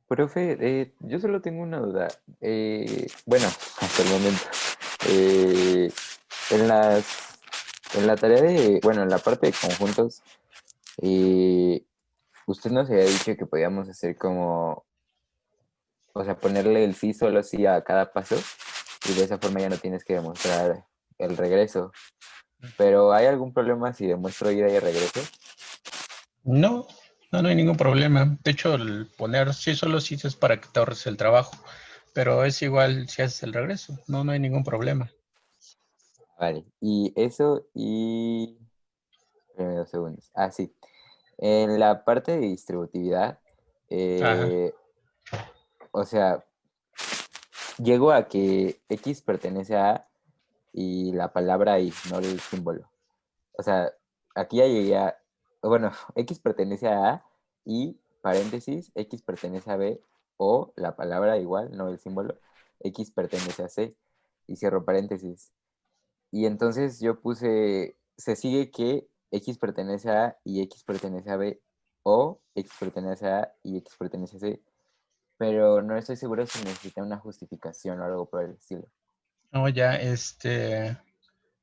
Profe, yo solo tengo una duda. Bueno, hasta el momento. Eh, en en la tarea bueno, en la parte de conjuntos, eh, usted nos había dicho que podíamos hacer como, o sea, ponerle el sí solo sí a cada paso y de esa forma ya no tienes que demostrar el regreso. Pero ¿hay algún problema si demuestro ida y regreso? No, no hay ningún problema. De hecho, el poner sí solo sí es para que te ahorres el trabajo, pero es igual si haces el regreso. No hay ningún problema. Vale, y eso y... Espérame 2 segundos. Ah, sí. En la parte de distributividad, Ajá. eh, o sea, llego a que X pertenece a y la palabra y, no el símbolo. O sea, aquí ya llegué a, bueno, X pertenece a y paréntesis, X pertenece a B o la palabra igual, no el símbolo, X pertenece a C y cierro paréntesis. Y entonces yo puse, se sigue que X pertenece a y X pertenece a B o X pertenece a y X pertenece a C, pero no estoy seguro si necesita una justificación o algo por el estilo. No, ya,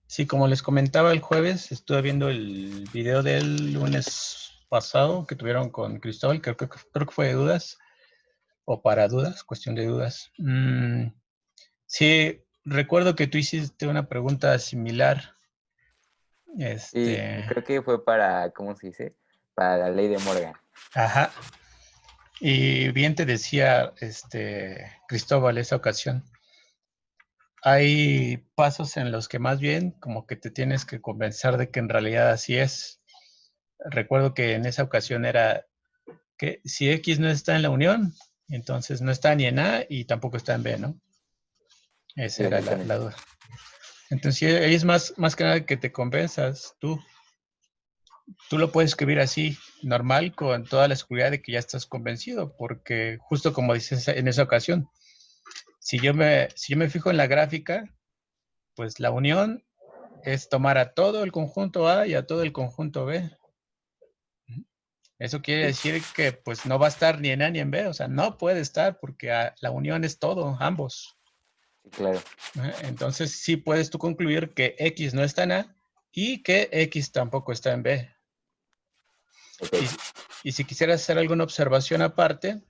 sí, como les comentaba el jueves, estuve viendo el video del lunes pasado que tuvieron con Cristóbal, creo que fue de dudas, o para dudas, cuestión de dudas. Sí, recuerdo que tú hiciste una pregunta similar. Y Este, creo que fue para, ¿cómo se dice? Para la ley de Morgan. ajá. Y bien te decía, Cristóbal, esa ocasión, hay pasos en los que más bien como que te tienes que convencer de que en realidad así es. Recuerdo que en esa ocasión era que si X no está en la unión, entonces no está ni en A y tampoco está en B, ¿no? Sí, Esa era la exactamente. duda. Entonces, sí, ahí es más que nada que te convenzas tú. Tú lo puedes escribir así, normal, con toda la seguridad de que ya estás convencido, porque justo como dices en esa ocasión, si yo me fijo en la gráfica, pues la unión es tomar a todo el conjunto A y a todo el conjunto B. Eso quiere Sí, decir que pues no va a estar ni en A ni en B, o sea, no puede estar porque la unión es todo, ambos. sí, claro. Entonces sí puedes tú concluir que X no está en A y que X tampoco está en B. Ok. Y, y si quisieras hacer alguna observación aparte,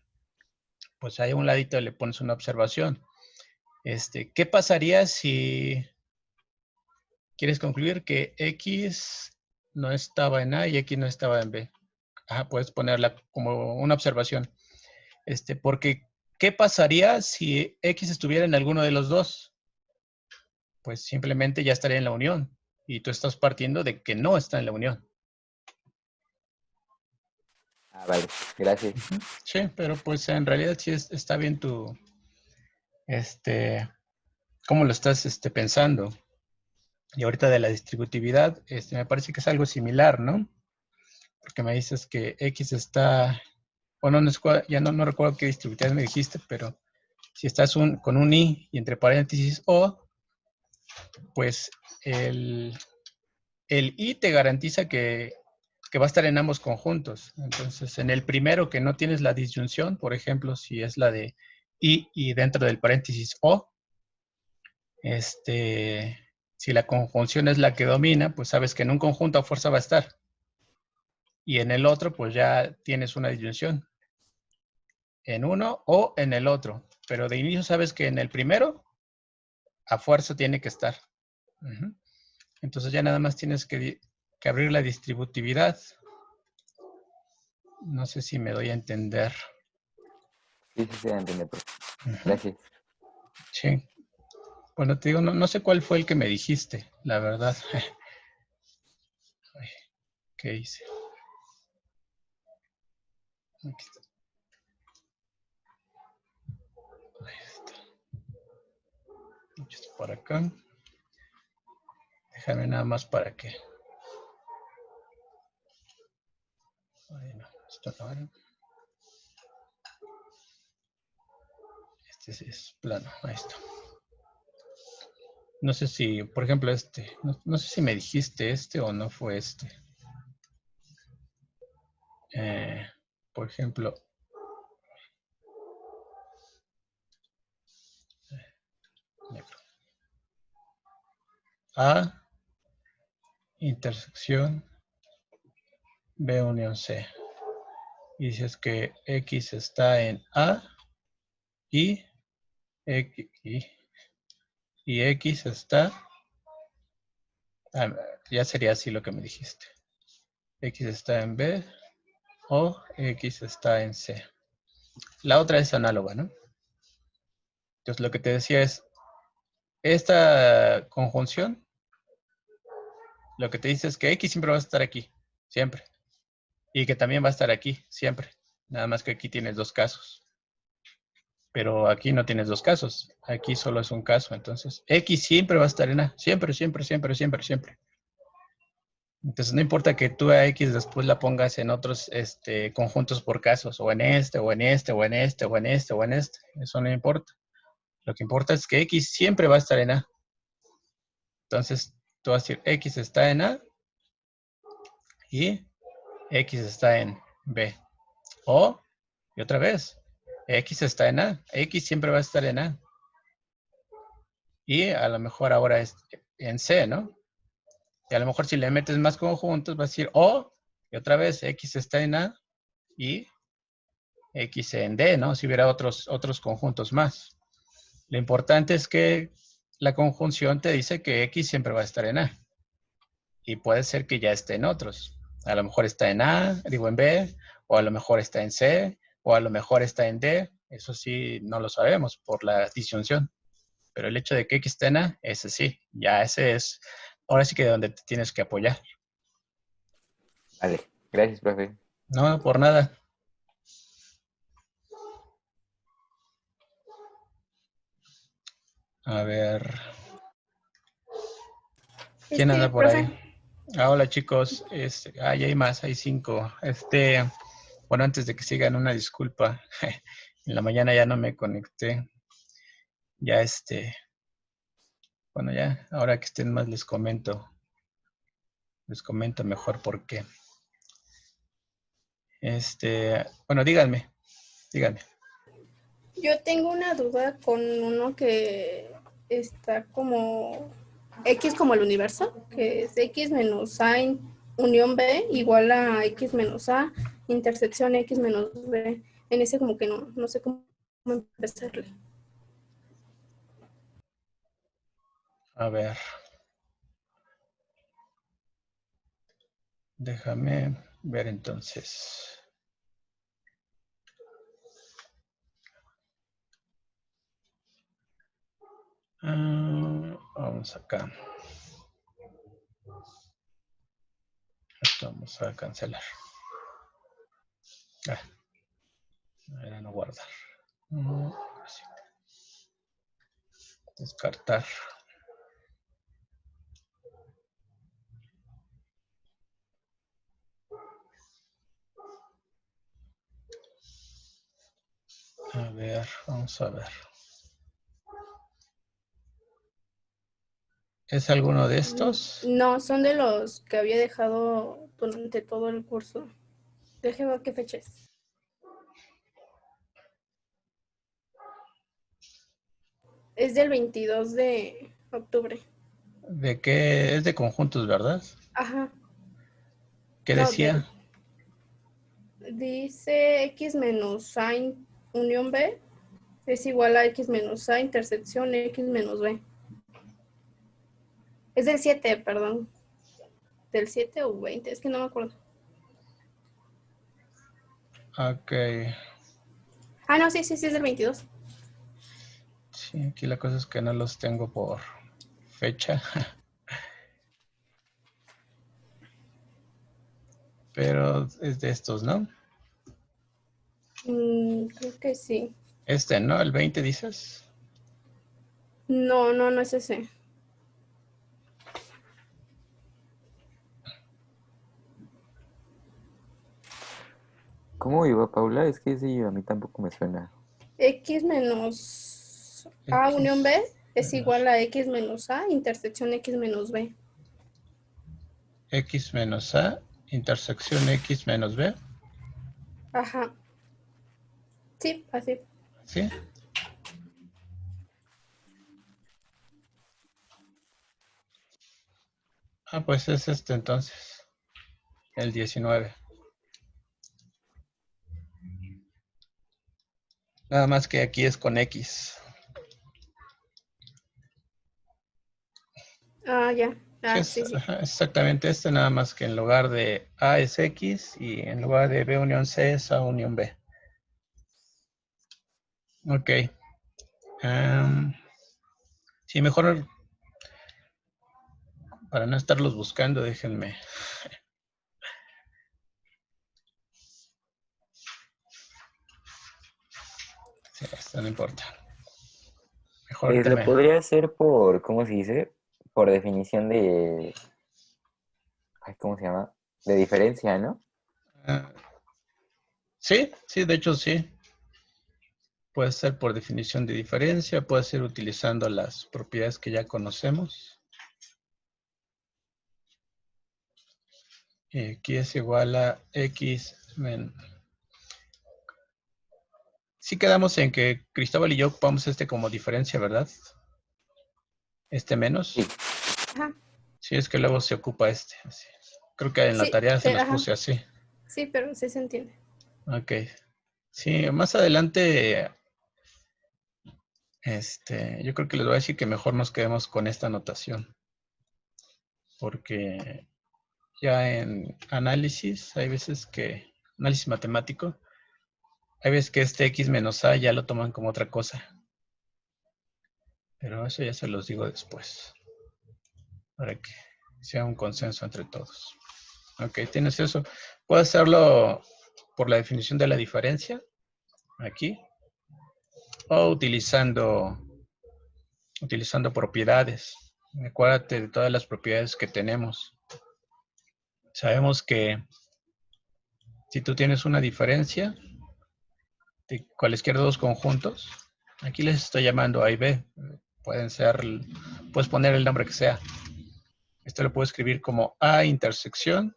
pues ahí a un ladito le pones una observación. ¿Qué pasaría si quieres concluir que X no estaba en A y X no estaba en B? Ajá, puedes ponerla como una observación. Porque, ¿qué pasaría si X estuviera en alguno de los dos? Pues simplemente ya estaría en la unión. Y tú estás partiendo de que no está en la unión. Ah, vale. Gracias. Sí, pero pues en realidad sí está bien tu, este, cómo lo estás pensando. Y ahorita de la distributividad, me parece que es algo similar, ¿no? Porque me dices que X está, bueno, ya no recuerdo qué distributividad me dijiste, pero si estás con un I y entre paréntesis O, pues el, el I te garantiza que va a estar en ambos conjuntos. Entonces, en el primero que no tienes la disyunción, por ejemplo, si es la de I y dentro del paréntesis O, si la conjunción es la que domina, pues sabes que en un conjunto a fuerza va a estar. Y en el otro, pues ya tienes una disyunción. En uno o en el otro. Pero de inicio sabes que en el primero a fuerza tiene que estar. Uh-huh. Entonces ya nada más tienes que abrir la distributividad. No sé si me doy a entender. Sí, sí, sí, entiendo, profe. Uh-huh. Gracias. Sí. Bueno, te digo, no sé cuál fue el que me dijiste, la verdad. ¿Qué hice? Aquí está. Ahí está. Esto por acá. Déjame nada más para que. Ay, no, esto no era. Este sí es plano. Ahí está. No sé si, por ejemplo, no sé si me dijiste o no fue este. Eh, por ejemplo, A intersección B unión C. Y dices que X está en A y X, y X está... ya sería así lo que me dijiste. X está en B o X está en C. La otra es análoga, ¿no? Entonces lo que te decía es, esta conjunción, lo que te dice es que X siempre va a estar aquí, siempre. Y que también va a estar aquí, siempre. Nada más que aquí tienes dos casos. Pero aquí no tienes dos casos. Aquí solo es un caso. Entonces, X siempre va a estar en A. Siempre, siempre, siempre, siempre, siempre. Entonces, no importa que tú a X después la pongas en otros conjuntos por casos, o en este, o en este, o en este, o en este, o en este. Eso no importa. Lo que importa es que X siempre va a estar en A. Entonces, tú vas a decir X está en A y X está en B. O, y otra vez, X está en A. X siempre va a estar en A. Y a lo mejor ahora es en C, ¿no? Y a lo mejor si le metes más conjuntos, vas a decir O, y otra vez X está en A y X en D, ¿no? Si hubiera otros conjuntos más. Lo importante es que la conjunción te dice que X siempre va a estar en A. Y puede ser que ya esté en otros. A lo mejor está en A, digo en B, o a lo mejor está en C, o a lo mejor está en D. Eso sí, no lo sabemos por la disyunción. Pero el hecho de que X esté en A, ese sí. Ya ese es, ahora sí que de donde te tienes que apoyar. Vale, gracias, profe. No, por nada. A ver, ¿quién anda por ahí? Profe, Hola chicos, ya hay más, hay 5. Bueno, antes de que sigan, una disculpa. En la mañana ya no me conecté. Ya bueno, ya, ahora que estén más les comento mejor por qué. Bueno, díganme. yo tengo una duda con uno que está como X como el universo, que es X menos A unión B igual a X menos A intersección X menos B. En ese como que no sé cómo empezarle. A ver, déjame ver entonces. Vamos acá. Esto vamos a cancelar. Era no guardar. Descartar. A ver, vamos a ver. ¿Es alguno de estos? No, son de los que había dejado durante todo el curso. Déjeme ver qué fecha es. Es del 22 de octubre. ¿De qué? Es de conjuntos, ¿verdad? Ajá. ¿Qué No, decía? dice X menos A unión B es igual a X menos A intersección X menos B. Es del 7, perdón. Del 7 o 20, es que no me acuerdo. Ok. Ah, no, sí, es del 22. Sí, aquí la cosa es que no los tengo por fecha. Pero es de estos, ¿no? Creo que sí. ¿No? ¿El 20 dices? No es ese. ¿Cómo iba, Paula? Es que sí, a mí tampoco me suena. X menos A unión B X. A es ver. igual a X menos A intersección X menos B. X menos A, intersección X menos B. Ajá. Sí, así. ¿Sí? Pues es este entonces, el 19. Nada más que aquí es con X. Ya. Sí, Sí, sí. ajá, exactamente este, nada más que en lugar de A es X y en lugar de B unión C es A unión B. Ok. Sí, mejor para no estarlos buscando, déjenme. Sí, esto no importa. Mejor Pues te lo me... podría hacer por, ¿cómo se dice? Por definición de, ay, ¿cómo se llama? De diferencia, ¿no? Ah, sí, sí, de hecho sí. Puede ser por definición de diferencia, puede ser utilizando las propiedades que ya conocemos. Y aquí es igual a X menos... Sí quedamos en que Cristóbal y yo ocupamos este como diferencia, ¿verdad? Este menos. Sí. Ajá. Sí, es que luego se ocupa este. Así. Creo que en la Sí, tarea se los ajá. puse así. Sí, pero sí se entiende. Ok. Sí, más adelante, yo creo que les voy a decir que mejor nos quedemos con esta notación. Porque ya en análisis, hay veces que, análisis matemático, hay veces que este X menos A ya lo toman como otra cosa. Pero eso ya se los digo después. Para que sea un consenso entre todos. Ok, tienes eso. Puedo hacerlo por la definición de la diferencia, aquí, o utilizando propiedades. Acuérdate de todas las propiedades que tenemos. Sabemos que si tú tienes una diferencia de cualesquiera dos conjuntos, aquí les estoy llamando A y B. Puedes poner el nombre que sea. Esto lo puedo escribir como A intersección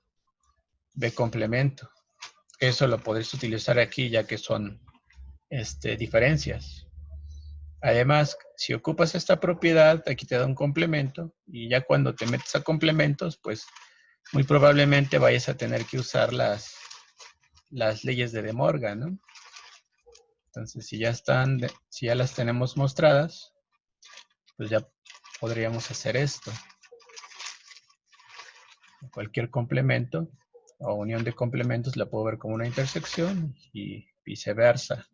B complemento. Eso lo podréis utilizar aquí ya que son diferencias. Además, si ocupas esta propiedad, aquí te da un complemento y ya cuando te metes a complementos, pues muy probablemente vayas a tener que usar las leyes de De Morgan, ¿no? Entonces, si ya las tenemos mostradas, pues ya podríamos hacer esto. Cualquier complemento o unión de complementos la puedo ver como una intersección y viceversa.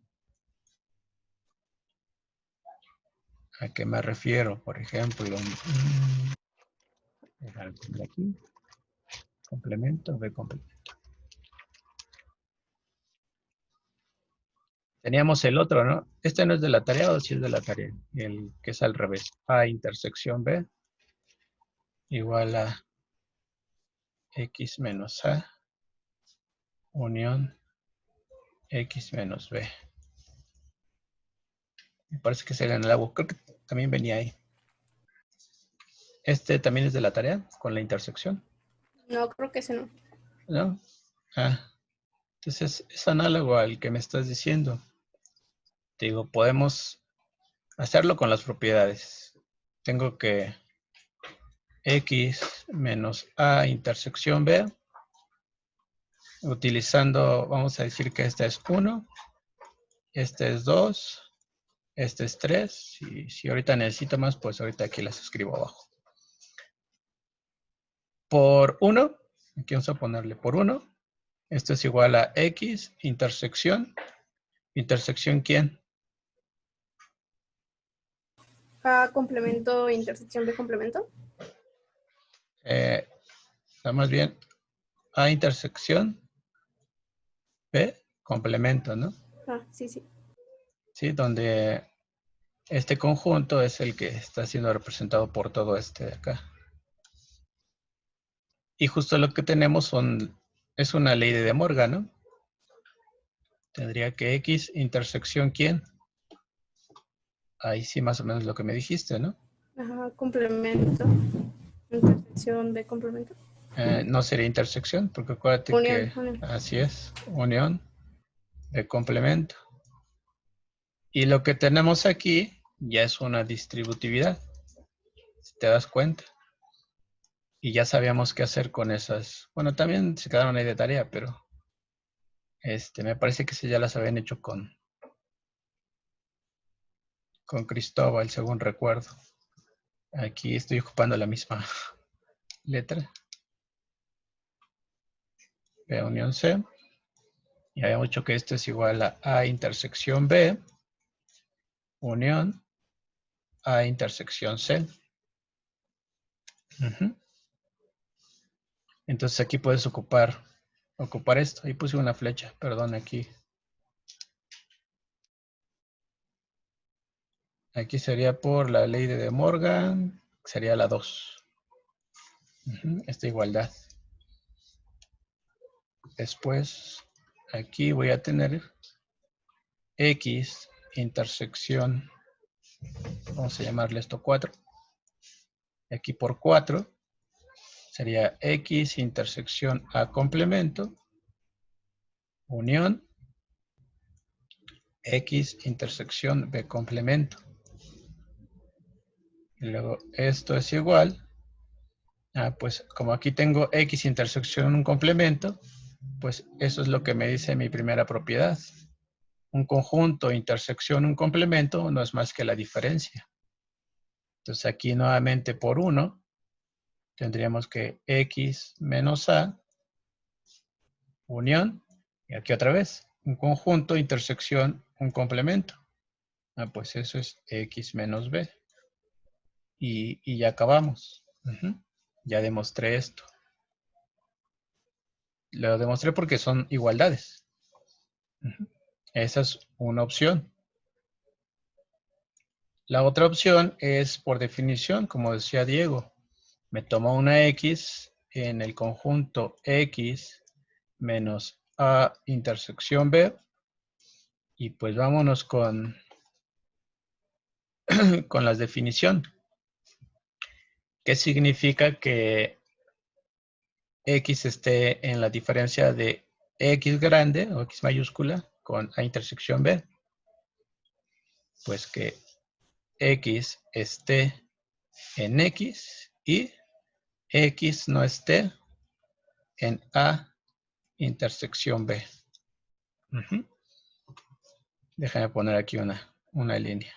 ¿A qué me refiero? Por ejemplo, aquí, complemento, B complemento. Teníamos el otro, ¿no? Este no es de la tarea o sí es de la tarea. El que es al revés. A intersección B igual a X menos A unión X menos B. Me parece que sería en el agua. Creo que también venía ahí. Este también es de la tarea con la intersección, No, creo que ese no. ¿no? Entonces es análogo al que me estás diciendo. Te digo, podemos hacerlo con las propiedades. Tengo que X menos A intersección B, utilizando, vamos a decir que este es 1, este es 2, este es 3, y si ahorita necesito más, pues ahorita aquí las escribo abajo. Por 1, aquí vamos a ponerle por 1, esto es igual a X intersección, ¿intersección quién? A complemento, intersección B complemento. Más bien A intersección B complemento, ¿no? Sí, sí. Sí, donde este conjunto es el que está siendo representado por todo este de acá. Y justo lo que tenemos es una ley de De Morgan, ¿no? Tendría que X intersección ¿quién? Ahí sí más o menos lo que me dijiste, ¿no? Ajá, complemento. Intersección B complemento. No sería intersección, porque acuérdate que Unión. así es, unión de complemento. Y lo que tenemos aquí ya es una distributividad, si te das cuenta. Y ya sabíamos qué hacer con esas. Bueno, también se quedaron ahí de tarea, pero me parece que sí ya las habían hecho con Cristóbal, según recuerdo. Aquí estoy ocupando la misma letra. B unión C. Y habíamos dicho que esto es igual a A intersección B, unión A intersección C. Entonces aquí puedes ocupar esto. Ahí puse una flecha, perdón, aquí. Aquí sería por la ley de Morgan, sería la 2. Esta igualdad. Después, aquí voy a tener X intersección, vamos a llamarle esto 4. Aquí por 4 sería X intersección A complemento, unión, X intersección B complemento. Y luego esto es igual. Pues como aquí tengo X intersección un complemento, pues eso es lo que me dice mi primera propiedad. Un conjunto, intersección, un complemento no es más que la diferencia. Entonces aquí nuevamente por 1 tendríamos que X menos A, unión, y aquí otra vez, un conjunto, intersección, un complemento. Pues eso es X menos B. Y ya acabamos. Ya demostré esto. Lo demostré porque son igualdades. Esa es una opción. La otra opción es por definición, como decía Diego. Me tomo una X en el conjunto X menos A intersección B. Y pues vámonos con las definiciones. ¿Qué significa que X esté en la diferencia de X grande o X mayúscula con A intersección B? Pues que X esté en X y X no esté en A intersección B. Déjame poner aquí una línea.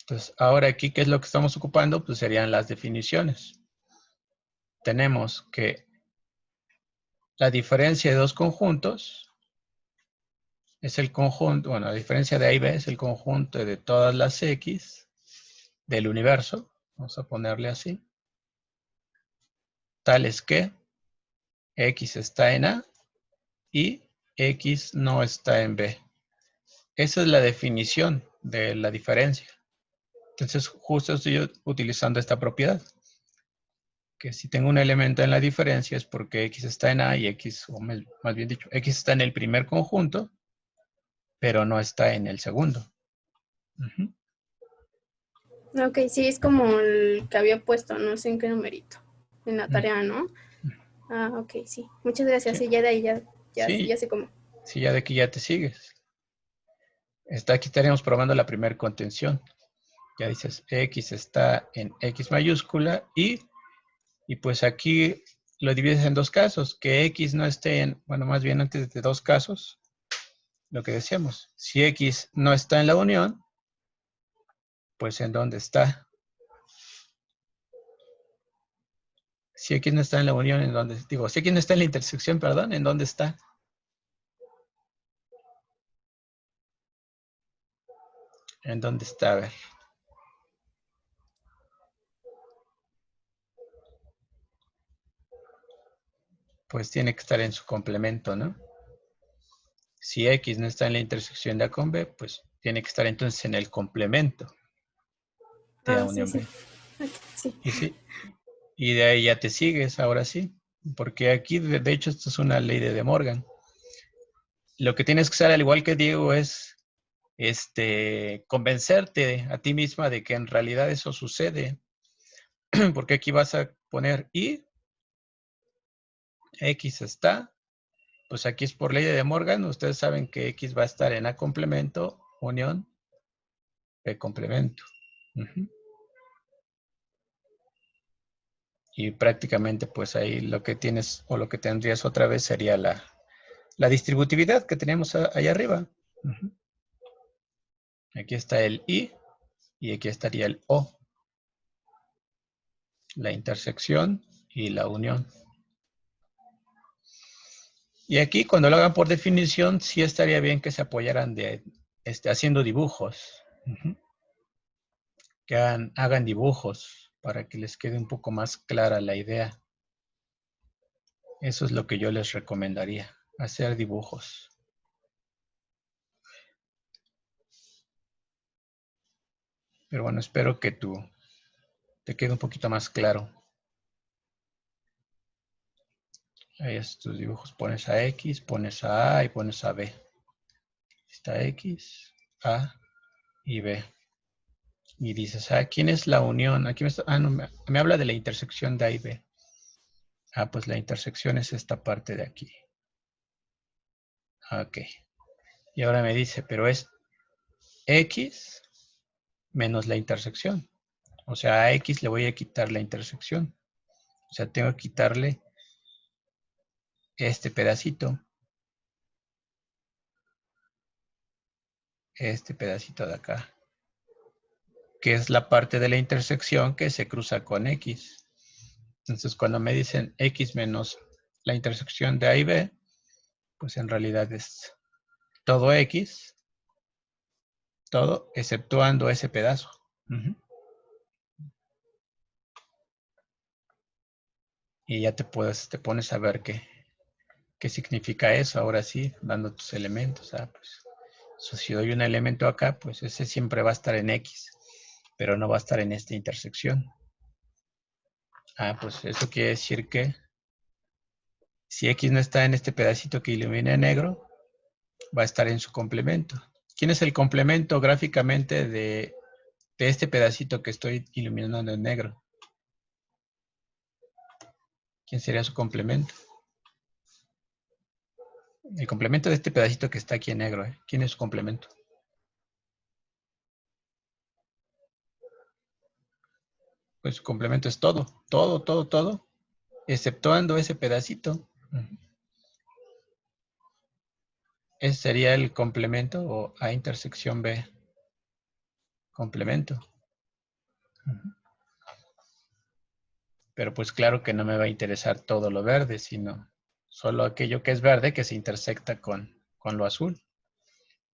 Entonces, ahora aquí, ¿qué es lo que estamos ocupando? Pues serían las definiciones. Tenemos que la diferencia de dos conjuntos es el conjunto, bueno, la diferencia de A y B es el conjunto de todas las X del universo. Vamos a ponerle así. Tales que X está en A y X no está en B. Esa es la definición de la diferencia. Entonces, justo estoy utilizando esta propiedad. Que si tengo un elemento en la diferencia es porque X está en A y X, o más bien dicho, X está en el primer conjunto, pero no está en el segundo. Ok, sí, es como el que había puesto, no sé en qué numerito, en la tarea, ¿no? Ok, sí. Muchas gracias. Sí, ya de ahí ya sé cómo. Sí, ya de aquí ya te sigues. Aquí estaríamos probando la primera contención. Ya dices, X está en X mayúscula y pues aquí lo divides en dos casos, que X no esté en, bueno, más bien antes de dos casos, lo que decíamos, si X no está en la unión, pues ¿en dónde está? Si X no está en la unión, ¿en dónde? Digo, si X no está en la intersección, perdón, ¿en dónde está? ¿En dónde está? A ver. Pues tiene que estar en su complemento, ¿no? Si X no está en la intersección de A con B, pues tiene que estar entonces en el complemento de A unión B. Sí. Y de ahí ya te sigues, ahora sí. Porque aquí, de hecho, esto es una ley de De Morgan. Lo que tienes que hacer, al igual que Diego, es convencerte a ti misma de que en realidad eso sucede. Porque aquí vas a poner y X está, pues aquí es por ley de De Morgan. Ustedes saben que X va a estar en A complemento, unión, B complemento. Y prácticamente pues ahí lo que tienes o lo que tendrías otra vez sería la distributividad que tenemos ahí arriba. Ujú. Aquí está el I y aquí estaría el O, la intersección y la unión. Y aquí cuando lo hagan por definición, sí estaría bien que se apoyaran de haciendo dibujos. Ujú. Que hagan dibujos para que les quede un poco más clara la idea. Eso es lo que yo les recomendaría, hacer dibujos. Pero bueno, espero que te quede un poquito más claro. Ahí tus dibujos, pones a X, pones a A y pones a B. Está X, A y B. Y dices, ¿quién es la unión? Aquí no, me habla de la intersección de A y B. Pues la intersección es esta parte de aquí. Ok. Y ahora me dice, pero es X menos la intersección. O sea, a X le voy a quitar la intersección. O sea, tengo que quitarle este pedacito de acá, que es la parte de la intersección que se cruza con X. Entonces, cuando me dicen X menos la intersección de A y B, pues en realidad es todo X, todo exceptuando ese pedazo. Uh-huh. Y ya te pones a ver qué significa eso, ahora sí, dando tus elementos. Pues, si doy un elemento acá, pues ese siempre va a estar en X, pero no va a estar en esta intersección. Pues eso quiere decir que si X no está en este pedacito que ilumina en negro, va a estar en su complemento. ¿Quién es el complemento gráficamente de este pedacito que estoy iluminando en negro? ¿Quién sería su complemento? El complemento de este pedacito que está aquí en negro. ¿Quién es su complemento? Pues su complemento es todo, todo, exceptuando ese pedacito. Ese sería el complemento o A intersección B. Complemento. Pero pues claro que no me va a interesar todo lo verde, sino solo aquello que es verde que se intersecta con lo azul,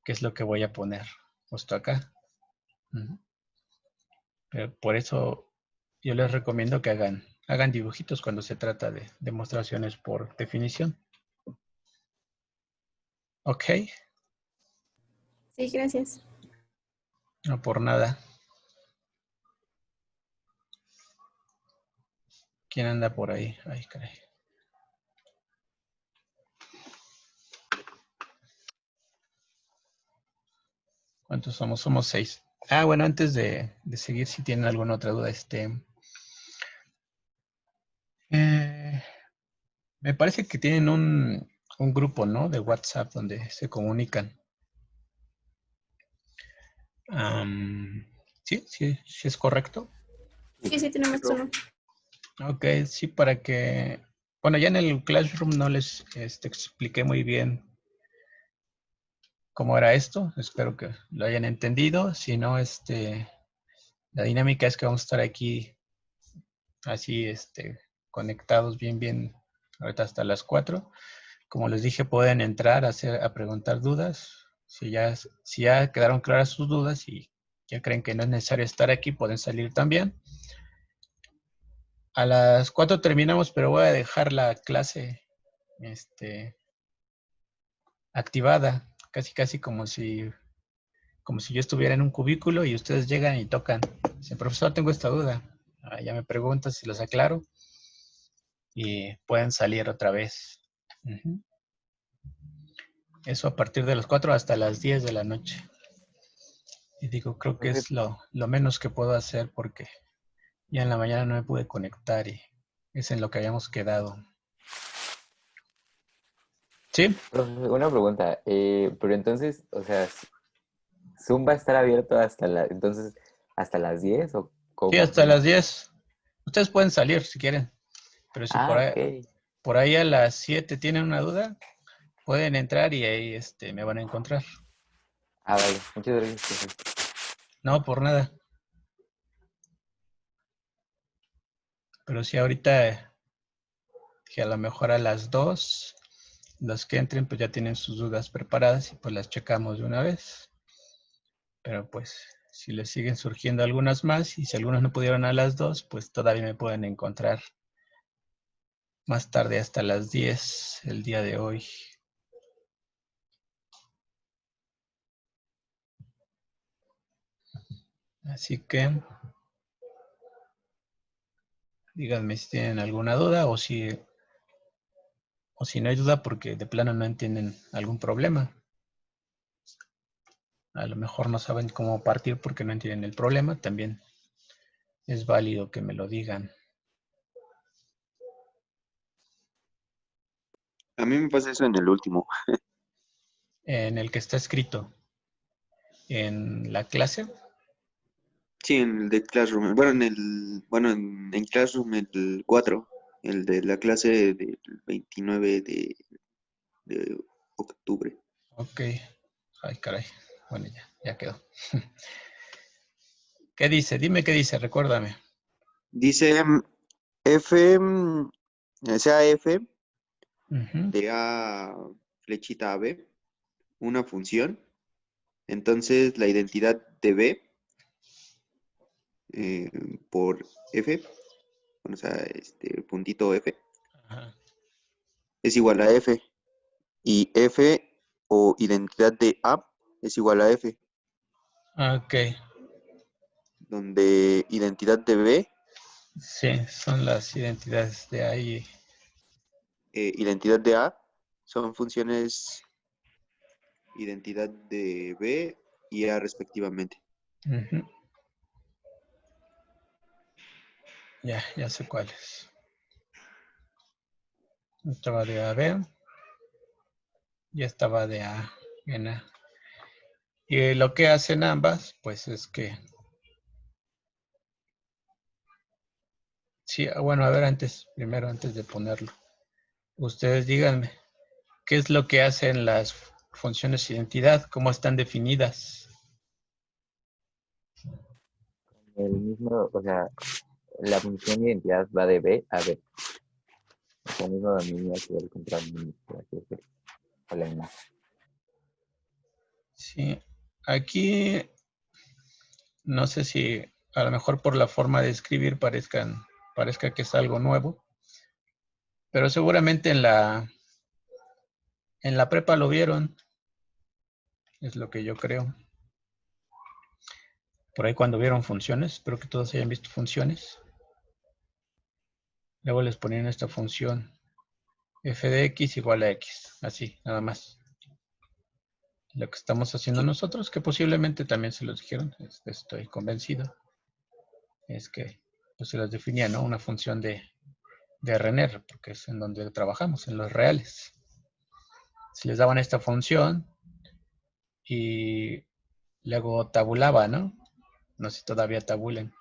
que es lo que voy a poner justo acá. Pero por eso yo les recomiendo que hagan dibujitos cuando se trata de demostraciones por definición. Ok, Sí, gracias. no por nada. ¿Quién anda por ahí? Ay, caray. ¿Cuántos somos? Somos 6. Bueno, antes de seguir, si tienen alguna otra duda, me parece que tienen un grupo, ¿no? De WhatsApp donde se comunican. Sí, es correcto. Sí, tenemos uno. Ok, sí, para que... Bueno, ya en el Classroom no les expliqué muy bien cómo era esto. Espero que lo hayan entendido. Si no, la dinámica es que vamos a estar aquí así, conectados bien, ahorita hasta las 4. Como les dije, pueden entrar a preguntar dudas. Si ya quedaron claras sus dudas y ya creen que no es necesario estar aquí, pueden salir también. A las 4 terminamos, pero voy a dejar la clase activada, casi como si yo estuviera en un cubículo y ustedes llegan y tocan. Dice, profesor, tengo esta duda. Ya me preguntas si los aclaro y pueden salir otra vez. Uh-huh. Eso a partir de las 4 hasta las 10 de la noche. Y digo, creo que es lo menos que puedo hacer porque ya en la mañana no me pude conectar y es en lo que habíamos quedado. ¿Sí? Una pregunta, pero entonces, o sea, ¿Zoom va a estar abierto hasta hasta las 10 o Sí, cómo? hasta las 10. Ustedes pueden salir si quieren, pero si Ah, ok. por ahí a las 7 tienen una duda, pueden entrar y ahí me van a encontrar. Ah, vale. Muchas gracias, profe. No, por nada. Pero sí, ahorita que a lo mejor a las 2, los que entren pues ya tienen sus dudas preparadas y pues las checamos de una vez. Pero pues si les siguen surgiendo algunas más y si algunos no pudieron a las 2, pues todavía me pueden encontrar más tarde hasta las 10 el día de hoy. Así que díganme si tienen alguna duda o si no hay duda porque de plano no entienden algún problema. A lo mejor no saben cómo partir porque no entienden el problema. También es válido que me lo digan. A mí me pasa eso en el último. En el que está escrito en la clase. Sí, en el de Classroom. Bueno, en Classroom el 4, el de la clase del 29 de octubre. Ok. Ay, caray. Bueno, ya quedó. ¿Qué dice? Dime qué dice, recuérdame. Dice F, sea F Ujú. de A flechita a B, una función. Entonces la identidad de B eh, por F, bueno, o sea, puntito F, Ajá. es igual a F. Y F o identidad de A es igual a F, Ok. donde identidad de B, Sí, son las identidades de ahí. identidad de A, son funciones identidad de B y A respectivamente. Ujú. Ya sé cuáles. Estaba de A a B, ya estaba de A en A. Y lo que hacen ambas, pues es que, sí, bueno, a ver, primero antes de ponerlo, ustedes díganme, ¿qué es lo que hacen las funciones identidad? ¿Cómo están definidas? El mismo, o sea, la función de identidad va de B a B. O sea, el mismo dominio que el contradominio, por así decirlo. O la imagen. Sí, aquí no sé si a lo mejor por la forma de escribir parezca que es algo nuevo, pero seguramente en la prepa lo vieron, es lo que yo creo. Por ahí cuando vieron funciones, espero que todos hayan visto funciones. Luego les ponían esta función f de x igual a x, así, nada más. Lo que estamos haciendo Sí. nosotros, que posiblemente también se los dijeron, estoy convencido, es que pues, se los definía, ¿no? Una función de RNR, porque es en donde trabajamos, en los reales. Se les daban esta función y luego tabulaba, ¿no? No sé si todavía tabulen.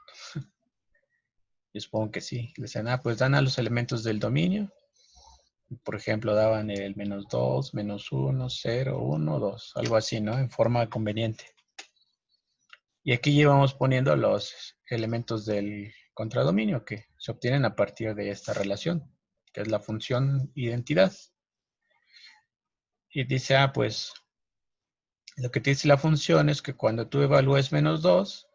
Yo supongo que sí. Le decían, pues dan a los elementos del dominio. Por ejemplo, daban el -2, -1, 0, 1, 2, algo así, ¿no? En forma conveniente. Y aquí llevamos poniendo los elementos del contradominio que se obtienen a partir de esta relación, que es la función identidad. Y dice, pues lo que te dice la función es que cuando tú evalúes -2,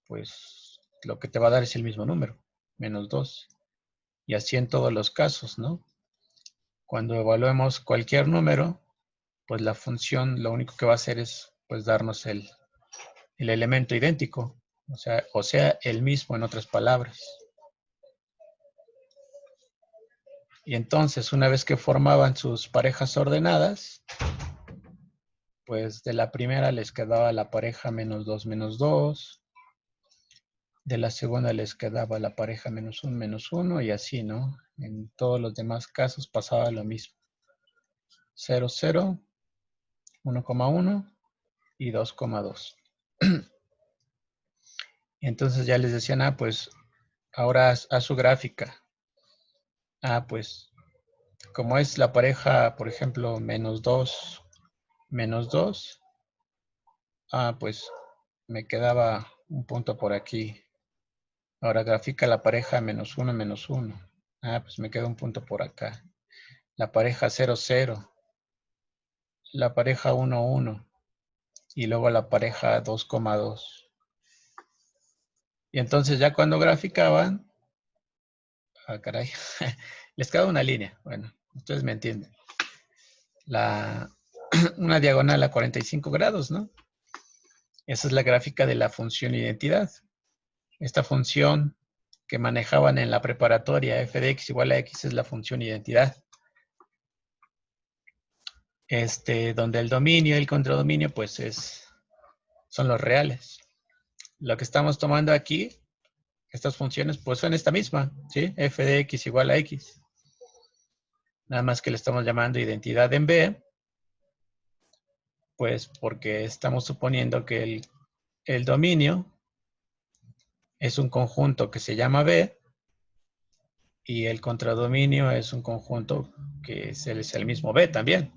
pues lo que te va a dar es el mismo número, -2. Y así en todos los casos, ¿no? Cuando evaluemos cualquier número, pues la función lo único que va a hacer es pues darnos el elemento idéntico, o sea, el mismo en otras palabras. Y entonces, una vez que formaban sus parejas ordenadas, pues de la primera les quedaba la pareja -2, -2, de la segunda les quedaba la pareja -1, -1 y así, ¿no? En todos los demás casos pasaba lo mismo. 0, 0, 1,1 y 2,2. Entonces ya les decían, pues Ahora a su gráfica. Pues como es la pareja, por ejemplo, menos 2, menos 2, pues me quedaba un punto por aquí. Ahora grafica la pareja menos 1, menos 1. Pues me queda un punto por acá. La pareja 0, 0. La pareja 1, 1. Y luego la pareja 2,2. Y entonces ya cuando graficaban, caray, les queda una línea. Bueno, ustedes me entienden. Una diagonal a 45 grados, ¿no? Esa es la gráfica de la función identidad. Esta función que manejaban en la preparatoria, f de x igual a x, es la función identidad. Donde el dominio y el contradominio, pues son los reales. Lo que estamos tomando aquí, estas funciones, pues son esta misma, ¿sí? F de x igual a x. Nada más que le estamos llamando identidad en B, pues porque estamos suponiendo que el dominio es un conjunto que se llama B y el contradominio es un conjunto que es el mismo B también.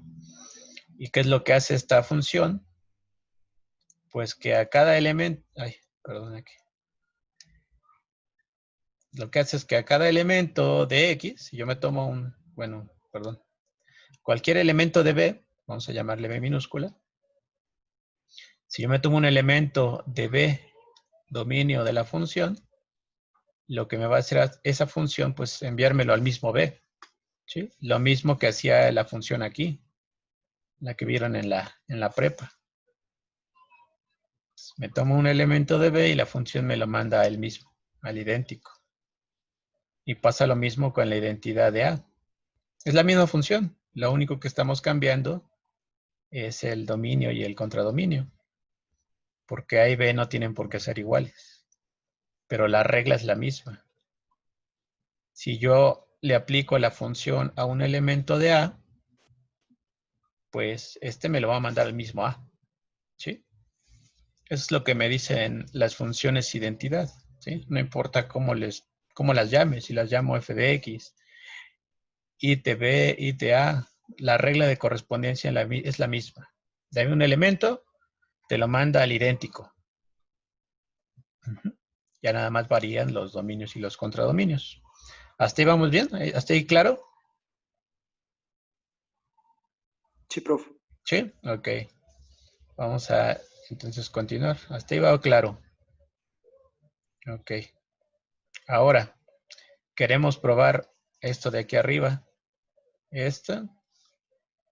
¿Y qué es lo que hace esta función? Pues que a cada elemento... Lo que hace es que a cada elemento de X, si yo me tomo cualquier elemento de B, vamos a llamarle B minúscula. Si yo me tomo un elemento de B, dominio de la función, lo que me va a hacer esa función, pues enviármelo al mismo B. ¿Sí? Lo mismo que hacía la función aquí, la que vieron en la prepa. Me tomo un elemento de B y la función me lo manda a él mismo, al idéntico. Y pasa lo mismo con la identidad de A. Es la misma función. Lo único que estamos cambiando es el dominio y el contradominio. Porque A y B no tienen por qué ser iguales. Pero la regla es la misma. Si yo le aplico la función a un elemento de A, pues me lo va a mandar al mismo A. ¿Sí? Eso es lo que me dicen las funciones identidad. ¿Sí? No importa cómo las llame. Si las llamo f de x, int b, int a, la regla de correspondencia es la misma. Dame un elemento, te lo manda al idéntico. Ya nada más varían los dominios y los contradominios. ¿Hasta ahí vamos bien? ¿Hasta ahí claro? Sí, profe. ¿Sí? Ok. Vamos a entonces continuar. Hasta ahí va claro. Ok. Ahora, queremos probar esto de aquí arriba. Esto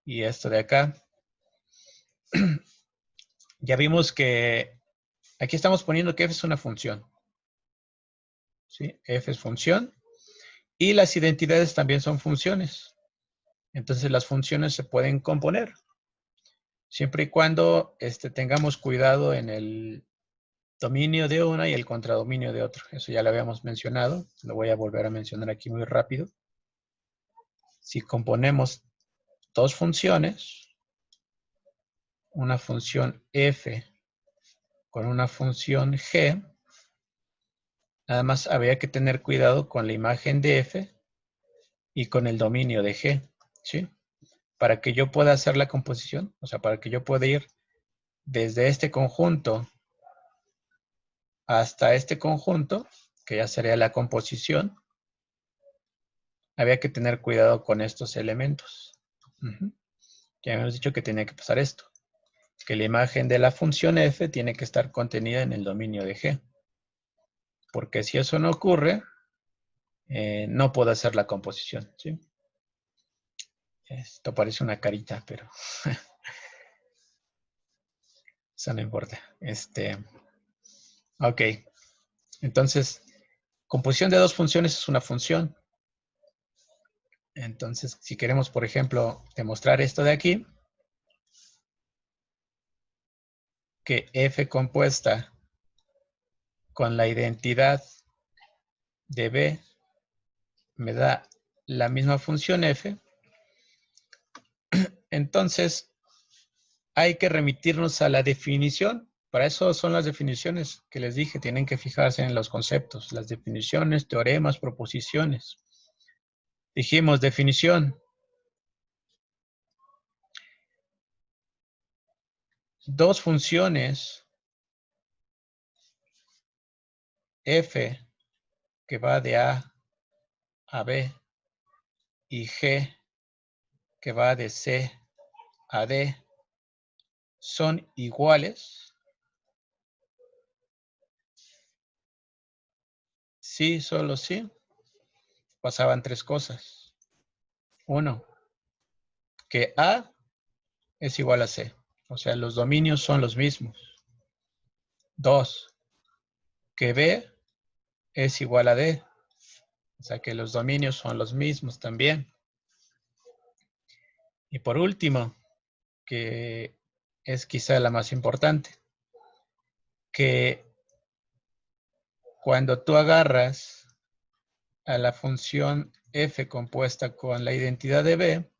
y esto de acá. Ya vimos que aquí estamos poniendo que f es una función. ¿Sí? F es función. Y las identidades también son funciones. Entonces las funciones se pueden componer. Siempre y cuando tengamos cuidado en el dominio de una y el contradominio de otro. Eso ya lo habíamos mencionado. Lo voy a volver a mencionar aquí muy rápido. Si componemos dos funciones, una función f con una función g, nada más habría que tener cuidado con la imagen de f y con el dominio de g, ¿sí? Para que yo pueda hacer la composición, o sea, para que yo pueda ir desde este conjunto hasta este conjunto, que ya sería la composición, había que tener cuidado con estos elementos. Ya hemos dicho que tenía que pasar esto, que la imagen de la función f tiene que estar contenida en el dominio de g. Porque si eso no ocurre, no puedo hacer la composición, ¿sí? Esto parece una carita, pero eso no importa. Ok. Entonces, composición de dos funciones es una función. Entonces, si queremos, por ejemplo, demostrar esto de aquí, que f compuesta con la identidad de b me da la misma función f, entonces hay que remitirnos a la definición Para eso son las definiciones que les dije. Tienen que fijarse en los conceptos, las definiciones, teoremas, proposiciones. Dijimos definición. Dos funciones f que va de A a B y g que va de C a D son iguales. Sí, solo sí. Pasaban tres cosas. Uno, que A es igual a C. O sea, los dominios son los mismos. Dos, que B es igual a D. O sea, que los dominios son los mismos también. Y por último, que es quizá la más importante, que cuando tú agarras a la función f compuesta con la identidad de B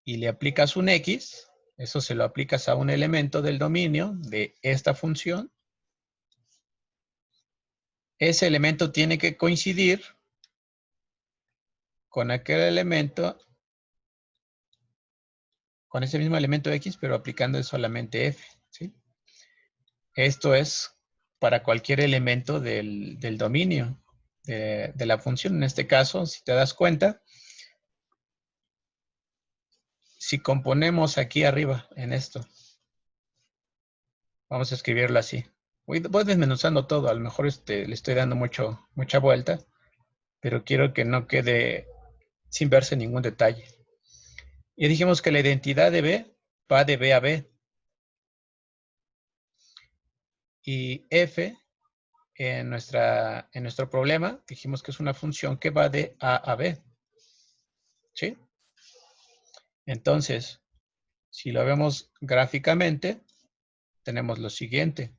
y le aplicas un x, eso se lo aplicas a un elemento del dominio de esta función, ese elemento tiene que coincidir con aquel elemento, con ese mismo elemento x, pero aplicando solamente f, ¿sí? Esto es para cualquier elemento del dominio de la función. En este caso, si te das cuenta, si componemos aquí arriba en esto, vamos a escribirlo así. Voy desmenuzando todo, a lo mejor le estoy dando mucha vuelta, pero quiero que no quede sin verse ningún detalle. Y dijimos que la identidad de B va de B a B. Y f en nuestro problema dijimos que es una función que va de A a B. ¿Sí? Entonces, si lo vemos gráficamente, tenemos lo siguiente.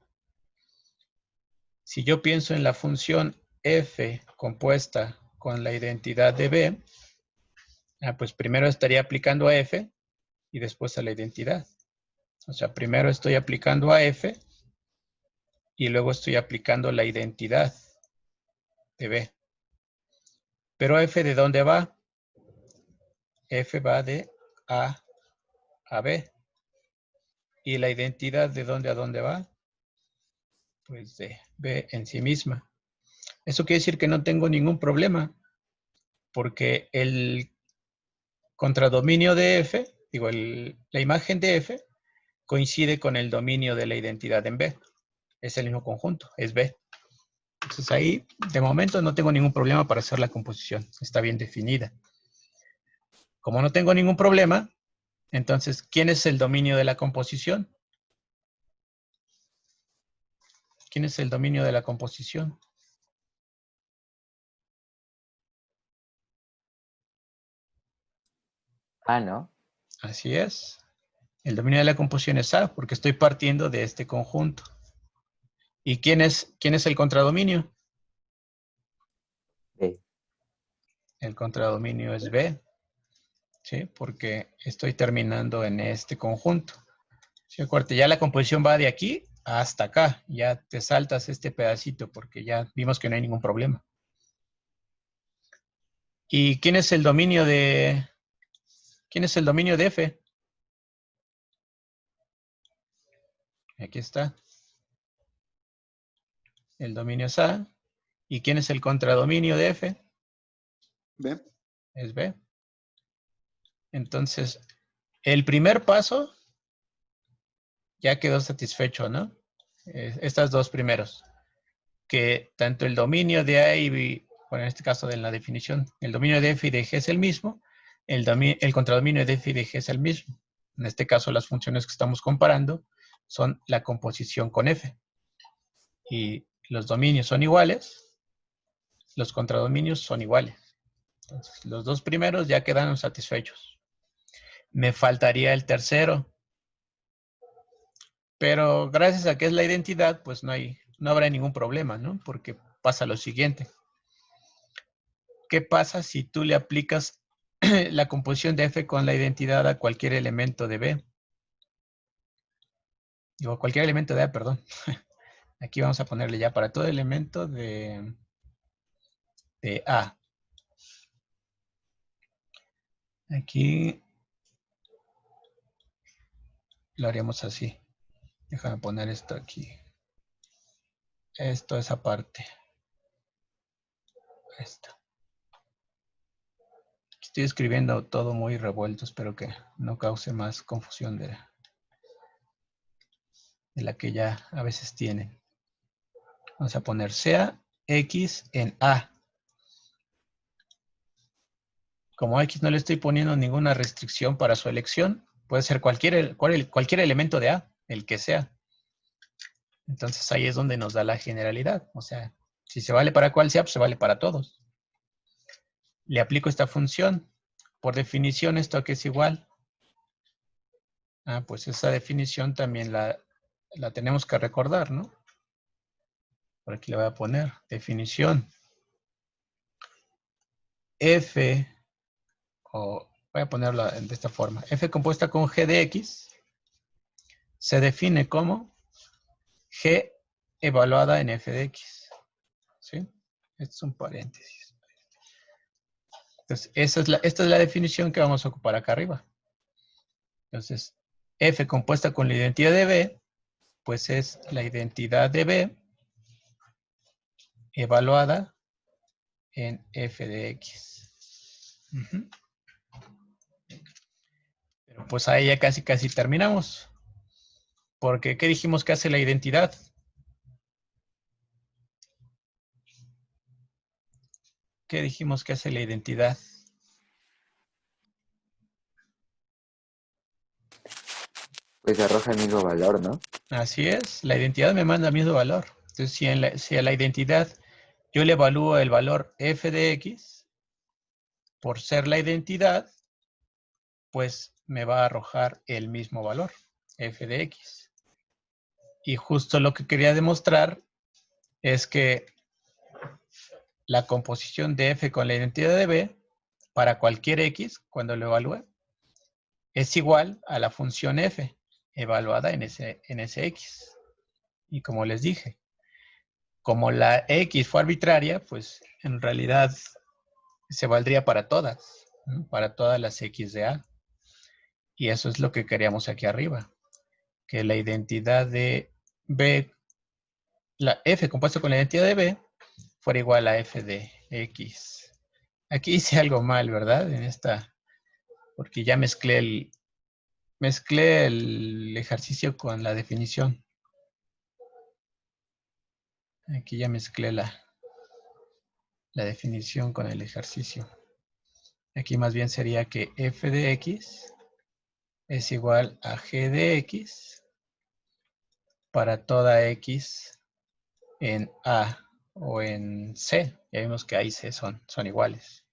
Si yo pienso en la función f compuesta con la identidad de B, pues primero estaría aplicando a f y después a la identidad. O sea, primero estoy aplicando a f y luego estoy aplicando la identidad de B. Pero f, ¿de dónde va? F va de A a B. ¿Y la identidad de dónde a dónde va? Pues de B en sí misma. Eso quiere decir que no tengo ningún problema, porque el contradominio de F, digo, la imagen de F, coincide con el dominio de la identidad en B. Es el mismo conjunto, es B. Entonces ahí, de momento, no tengo ningún problema para hacer la composición. Está bien definida. Como no tengo ningún problema, entonces, ¿quién es el dominio de la composición? ¿Quién es el dominio de la composición? Ah, ¿no? Así es. El dominio de la composición es A, porque estoy partiendo de este conjunto. ¿Y quién es el contradominio? B. El contradominio es B, ¿sí? Porque estoy terminando en este conjunto. ¿Sí? Acuérdate, ya la composición va de aquí hasta acá. Ya te saltas este pedacito porque ya vimos que no hay ningún problema. ¿Y quién es el dominio de F? Aquí está. El dominio es A. ¿Y quién es el contradominio de F? B. Es B. Entonces, el primer paso ya quedó satisfecho, ¿no? Estas dos primeros. Que tanto el dominio de A y B, bueno, en este caso de la definición, el dominio de F y de G es el mismo, el contradominio de F y de G es el mismo. En este caso, las funciones que estamos comparando son la composición con F. Y los dominios son iguales, los contradominios son iguales. Entonces, los dos primeros ya quedaron satisfechos. Me faltaría el tercero. Pero gracias a que es la identidad, pues no habrá ningún problema, ¿no? Porque pasa lo siguiente. ¿Qué pasa si tú le aplicas la composición de F con la identidad a cualquier elemento de B? Digo, cualquier elemento de A, perdón. Aquí vamos a ponerle ya para todo elemento de A. Aquí lo haríamos así. Déjame poner esto aquí. Esto, esa parte. Esto. Estoy escribiendo todo muy revuelto. Espero que no cause más confusión de la que ya a veces tienen. Vamos a poner sea X en A. Como a X no le estoy poniendo ninguna restricción para su elección, puede ser cualquier elemento de A, el que sea. Entonces ahí es donde nos da la generalidad. O sea, si se vale para cual sea, pues se vale para todos. Le aplico esta función. Por definición, esto aquí es igual. Pues esa definición también la tenemos que recordar, ¿no? Por aquí le voy a poner definición. F, o voy a ponerlo de esta forma. F compuesta con G de X se define como G evaluada en F de X. ¿Sí? Este es un paréntesis. Entonces, esta es la definición que vamos a ocupar acá arriba. Entonces, F compuesta con la identidad de B, pues es la identidad de B evaluada en F de X. Pero pues ahí ya casi terminamos. Porque, ¿qué dijimos que hace la identidad? ¿Qué dijimos que hace la identidad? Pues arroja el mismo valor, ¿no? Así es, la identidad me manda el mismo valor. Entonces, si a la identidad yo le evalúo el valor f de x, por ser la identidad, pues me va a arrojar el mismo valor, f de x. Y justo lo que quería demostrar es que la composición de f con la identidad de b, para cualquier x, cuando lo evalúe, es igual a la función f, evaluada en ese x. Y como les dije, como la x fue arbitraria, pues en realidad se valdría para todas, ¿no? Para todas las x de A. Y eso es lo que queríamos aquí arriba, que la identidad de B, la f compuesta con la identidad de B, fuera igual a f de x. Aquí hice algo mal, ¿verdad? En esta, porque ya mezclé el ejercicio con la definición. Aquí ya mezclé la definición con el ejercicio. Aquí más bien sería que f de x es igual a g de x para toda x en A o en C. Ya vimos que A y C son iguales.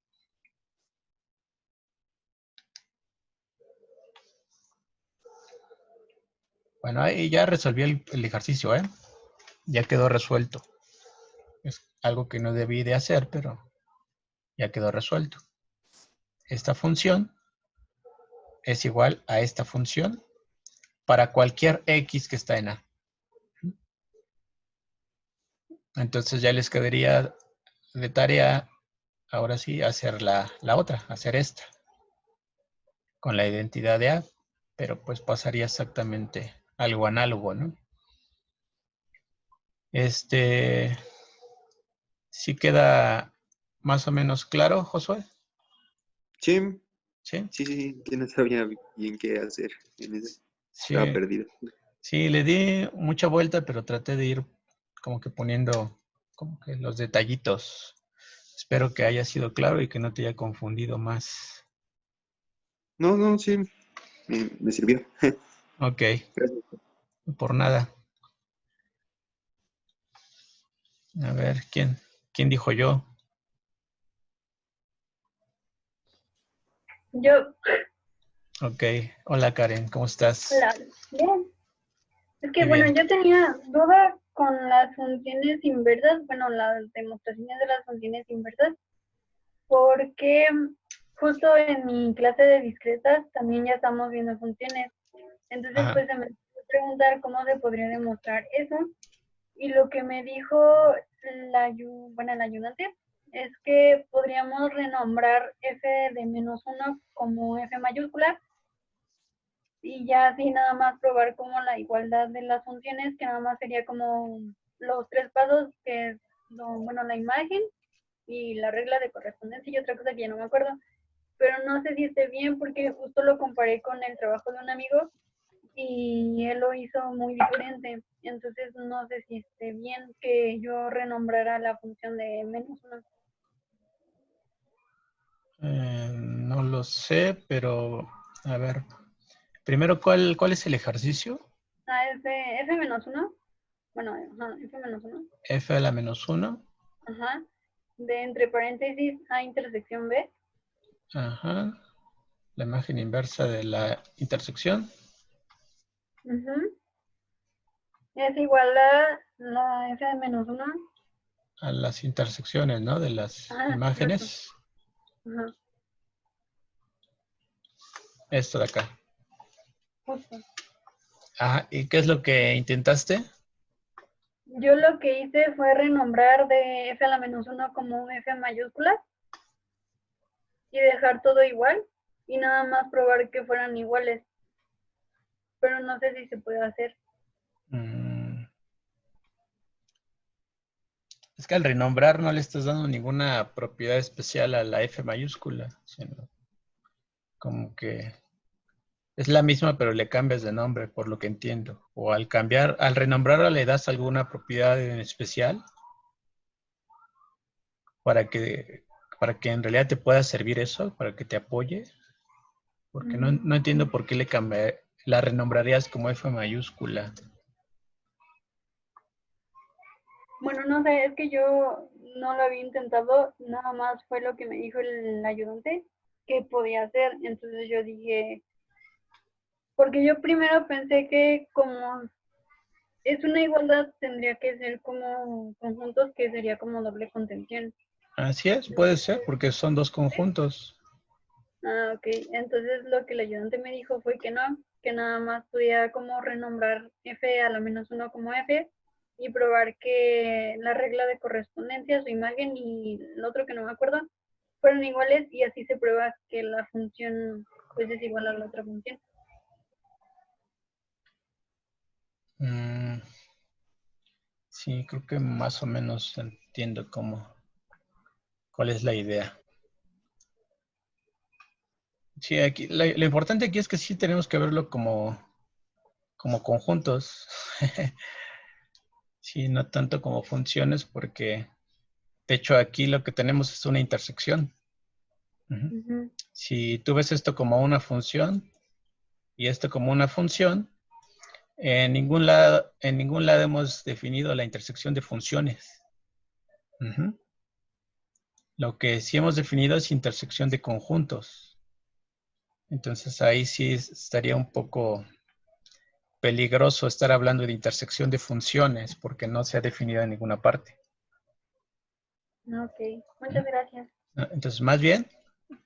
Bueno, ahí ya resolví el ejercicio, ¿eh? Ya quedó resuelto. Es algo que no debí de hacer, pero ya quedó resuelto. Esta función es igual a esta función para cualquier x que está en A. Entonces ya les quedaría de tarea, ahora sí, hacer la otra, hacer esta, con la identidad de A, pero pues pasaría exactamente algo análogo, ¿no? ¿Sí queda más o menos claro, Josué? Sí, Sí, sí, que no sabía bien qué hacer en eso. Estaba sí, perdido. sí, le di mucha vuelta, pero traté de ir como que poniendo como que los detallitos. Espero que haya sido claro y que no te haya confundido más. No, sí, me sirvió. Ok, Gracias. por nada. A ver, ¿quién dijo yo? Yo, Ok, hola Karen, ¿cómo estás? hola, bien. Es que, Muy bueno, bien. yo tenía duda con las funciones inversas, bueno, las demostraciones de las funciones inversas, porque justo en mi clase de discretas también ya estamos viendo funciones. Entonces, Ajá. pues se me preguntar cómo se podría demostrar eso. Y lo que me dijo el ayudante es que podríamos renombrar f de -1 como f mayúscula y ya así nada más probar como la igualdad de las funciones, que nada más sería como los 3 pasos, que es la imagen y la regla de correspondencia y otra cosa que ya no me acuerdo. Pero no sé si esté bien porque justo lo comparé con el trabajo de un amigo y él lo hizo muy diferente. Entonces no sé si esté bien que yo renombrara la función de -1. No lo sé, pero a ver. Primero, ¿cuál es el ejercicio? Es de f-1. Bueno, f-1. F a la -1. Ajá. De entre paréntesis a intersección B. Ajá. La imagen inversa de la intersección. Es igual a la f de -1. A las intersecciones, ¿no? De las Ajá, imágenes. ajá, Esto de acá. justo. Ajá. ¿Y qué es lo que intentaste? Yo lo que hice fue renombrar de f a la -1 como un f mayúscula y dejar todo igual y nada más probar que fueran iguales. Pero no sé si se puede hacer. Es que al renombrar no le estás dando ninguna propiedad especial a la F mayúscula, sino como que es la misma, pero le cambias de nombre, por lo que entiendo. O al renombrarla le das alguna propiedad en especial para que, en realidad te pueda servir eso, para que te apoye. Porque no entiendo por qué la renombrarías como F mayúscula. Bueno, no sé, es que yo no lo había intentado, nada más fue lo que me dijo el ayudante que podía hacer. Entonces yo dije, porque yo primero pensé que como es una igualdad, tendría que ser como conjuntos, que sería como doble contención. Así es, puede ser, porque son dos conjuntos. Ah, ok. Entonces lo que el ayudante me dijo fue que no, que nada más podía como renombrar f a la -1 como f y probar que la regla de correspondencia, su imagen y el otro que no me acuerdo, fueron iguales y así se prueba que la función pues es igual a la otra función. Sí, creo que más o menos entiendo cuál es la idea. Sí, aquí, lo importante aquí es que sí tenemos que verlo como conjuntos. Sí, no tanto como funciones, porque de hecho aquí lo que tenemos es una intersección. Si tú ves esto como una función y esto como una función, en ningún lado hemos definido la intersección de funciones. Lo que sí hemos definido es intersección de conjuntos. Entonces ahí sí estaría un poco peligroso estar hablando de intersección de funciones porque no se ha definido en ninguna parte. Ok, muchas gracias. Entonces, más bien,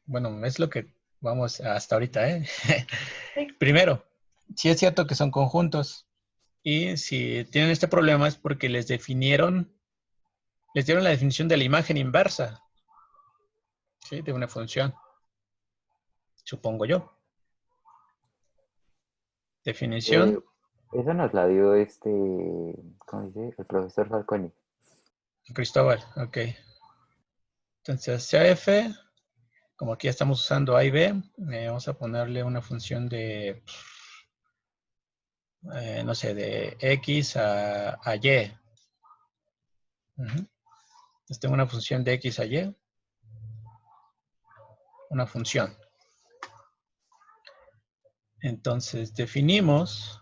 bueno, es lo que vamos hasta ahorita, ¿eh? Sí. Primero, sí es cierto que son conjuntos y si tienen este problema es porque les dieron la definición de la imagen inversa, ¿sí? De una función, supongo yo. Definición. Eso nos la dio ¿cómo dice? El profesor Falconi. Cristóbal, ok. Entonces, CF, como aquí estamos usando A y B, vamos a ponerle una función de, no sé, de X a Y. Entonces tengo una función de X a Y. Una función. Entonces definimos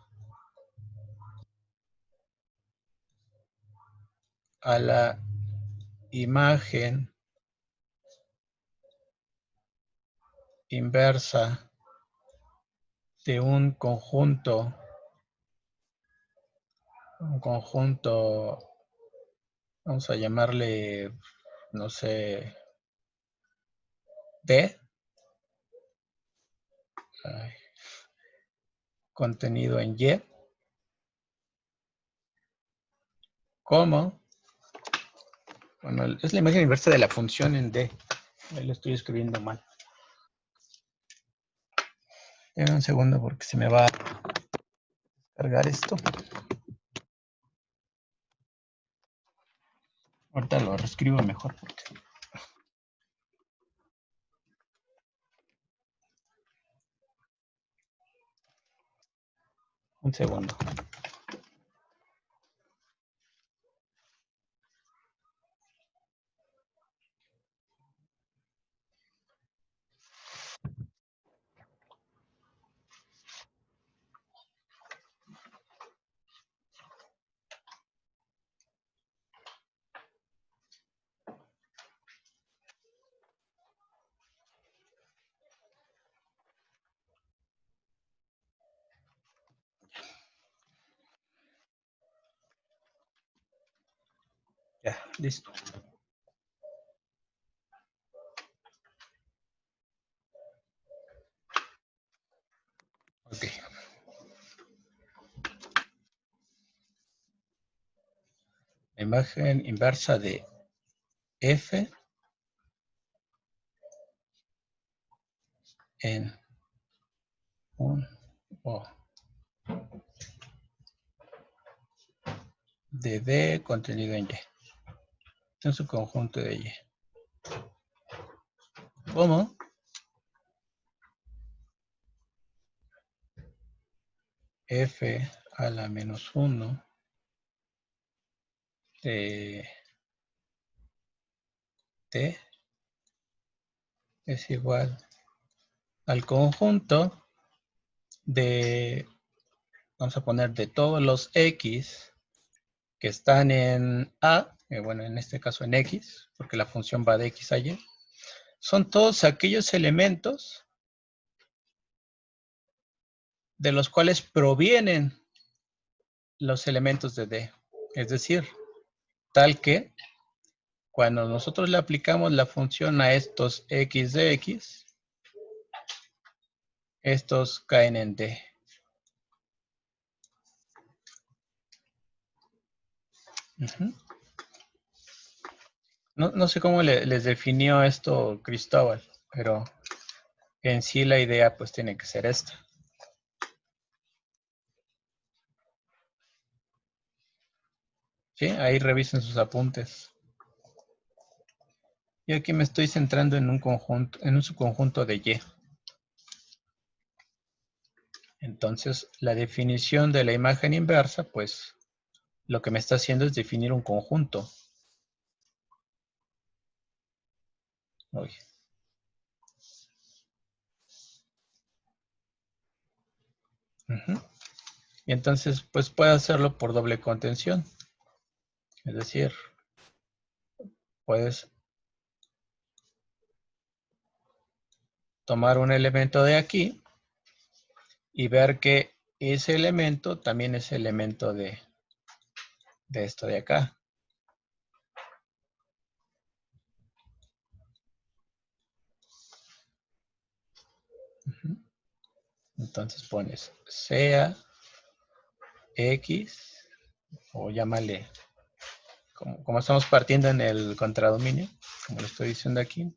a la imagen inversa de un conjunto, vamos a llamarle, no sé, D, contenido en Y, como, bueno, es la imagen inversa de la función en D. Ahí lo estoy escribiendo mal. Dame un segundo porque se me va a cargar esto. Ahorita lo reescribo mejor porque... Un segundo. Ya, listo. Ok. La imagen inversa de F en un O de D contenido en Y. En su conjunto de Y. ¿Cómo? F a la menos 1 de T es igual al conjunto de, vamos a poner de todos los X que están en A, bueno, en este caso en X, porque la función va de X a Y, son todos aquellos elementos de los cuales provienen los elementos de D. Es decir, tal que cuando nosotros le aplicamos la función a estos X de X, estos caen en D. No sé cómo les definió esto Cristóbal, pero en sí la idea pues tiene que ser esta. ¿Sí? Ahí revisen sus apuntes. Yo aquí me estoy centrando en un conjunto, en un subconjunto de Y. Entonces, la definición de la imagen inversa, pues, lo que me está haciendo es definir un conjunto. Uy. Y entonces, pues, puede hacerlo por doble contención. Es decir, puedes tomar un elemento de aquí y ver que ese elemento también es elemento de esto de acá. Entonces pones sea X, o llámale, como estamos partiendo en el contradominio, como lo estoy diciendo aquí,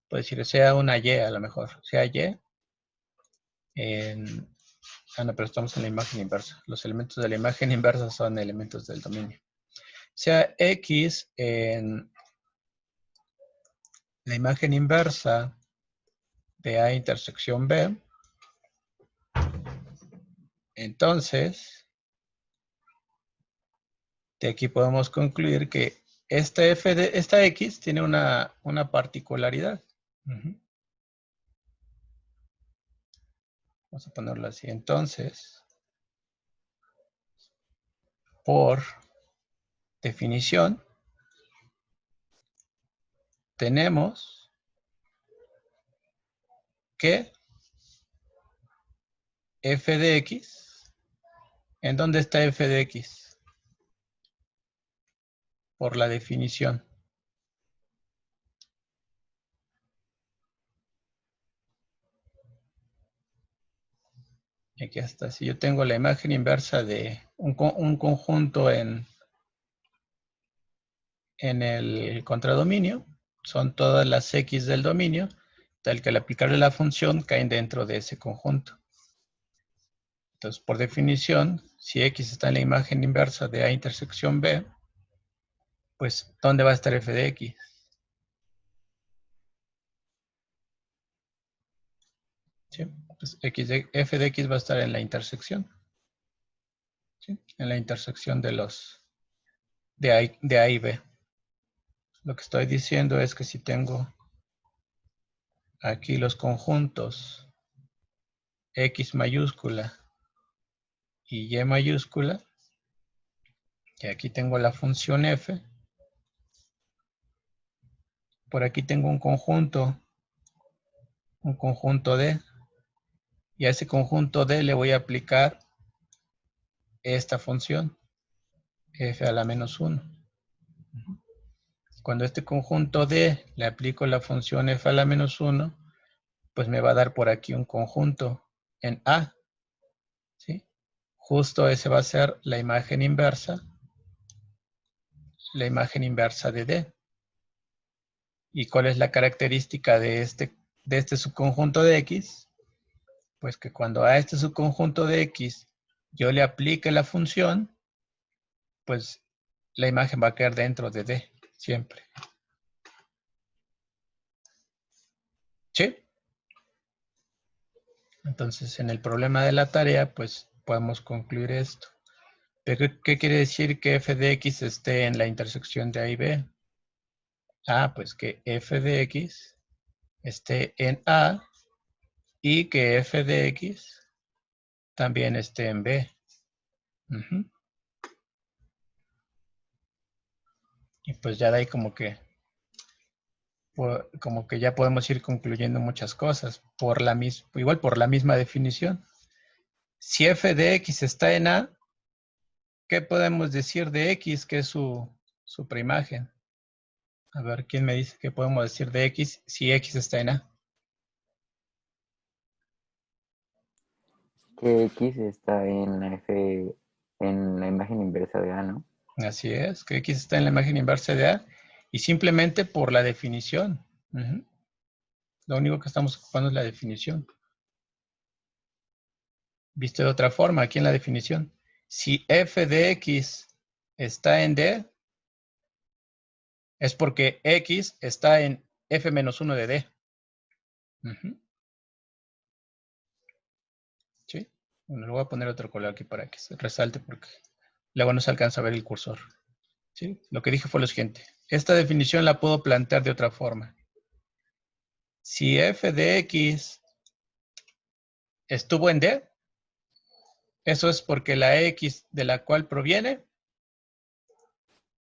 puedes decir sea una Y a lo mejor, sea Y en... Ah, no, pero estamos en la imagen inversa. Los elementos de la imagen inversa son elementos del dominio. Sea X en la imagen inversa de A intersección B, entonces, de aquí podemos concluir que esta X tiene una particularidad. Vamos a ponerlo así. Entonces, por definición, tenemos que f de x, ¿en dónde está f de x? Por la definición. Y aquí está. Si yo tengo la imagen inversa de un conjunto en en el contradominio son todas las X del dominio, tal que al aplicarle la función caen dentro de ese conjunto. Entonces, por definición, si X está en la imagen inversa de A intersección B, pues, ¿dónde va a estar f de X? ¿Sí? Pues f de X va a estar en la intersección. ¿Sí? En la intersección de A y B. Lo que estoy diciendo es que si tengo aquí los conjuntos X mayúscula y Y mayúscula, y aquí tengo la función f, por aquí tengo un conjunto D, y a ese conjunto D le voy a aplicar esta función, f a la menos 1. Cuando a este conjunto D le aplico la función f a la menos 1, pues me va a dar por aquí un conjunto en A, ¿sí? Justo ese va a ser la imagen inversa de D. ¿Y cuál es la característica de este subconjunto de X? Pues que cuando a este subconjunto de X yo le aplique la función, pues la imagen va a quedar dentro de D, siempre. ¿Sí? Entonces, en el problema de la tarea, pues podemos concluir esto. ¿Pero qué quiere decir que f de x esté en la intersección de A y B? Ah, pues que f de x esté en A y que f de x también esté en B. Uh-huh. Y pues ya de ahí como que ya podemos ir concluyendo muchas cosas, igual por la misma definición. Si f de x está en A, ¿qué podemos decir de x, que es su preimagen? A ver, ¿quién me dice qué podemos decir de x si x está en A? Que X está en F, en la imagen inversa de A, ¿no? Así es, que x está en la imagen inversa de A y simplemente por la definición. Uh-huh. Lo único que estamos ocupando es la definición. Visto de otra forma, aquí en la definición, si f de x está en D, es porque x está en f-1 de D. Uh-huh. ¿Sí? Bueno, le voy a poner otro color aquí para que se resalte porque luego no se alcanza a ver el cursor. ¿Sí? Lo que dije fue lo siguiente. Esta definición la puedo plantear de otra forma. Si f de x estuvo en D, eso es porque la x de la cual proviene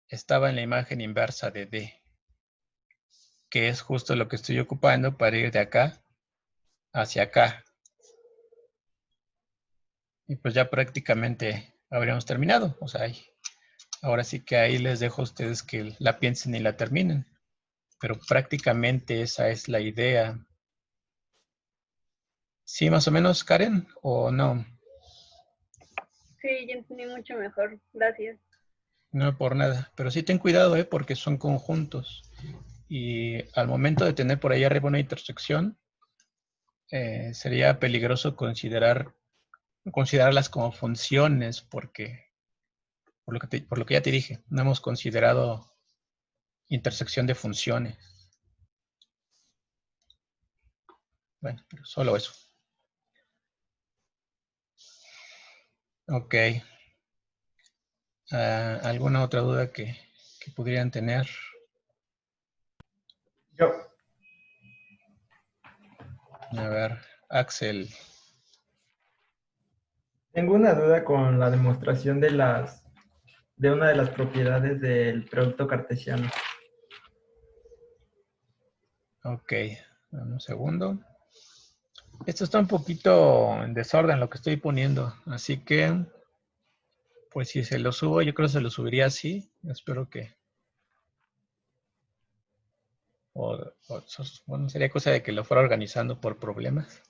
estaba en la imagen inversa de D, que es justo lo que estoy ocupando para ir de acá hacia acá. Y pues ya prácticamente habríamos terminado. O sea, ahora sí que ahí les dejo a ustedes que la piensen y la terminen. Pero prácticamente esa es la idea. ¿Sí, más o menos, Karen? ¿O no? Sí, ya entendí mucho mejor. Gracias. No por nada. Pero sí ten cuidado, porque son conjuntos. Y al momento de tener por ahí arriba una intersección, sería peligroso considerarlas como funciones, porque por lo que ya te dije, no hemos considerado intersección de funciones. Bueno, pero solo eso. Ok. ¿Alguna otra duda que pudieran tener? Yo, A ver, Axel. tengo una duda con la demostración de una de las propiedades del producto cartesiano. Ok, dame un segundo. Esto está un poquito en desorden lo que estoy poniendo, así que, pues si se lo subo, yo creo que se lo subiría así. Espero que... bueno, sería cosa de que lo fuera organizando por problemas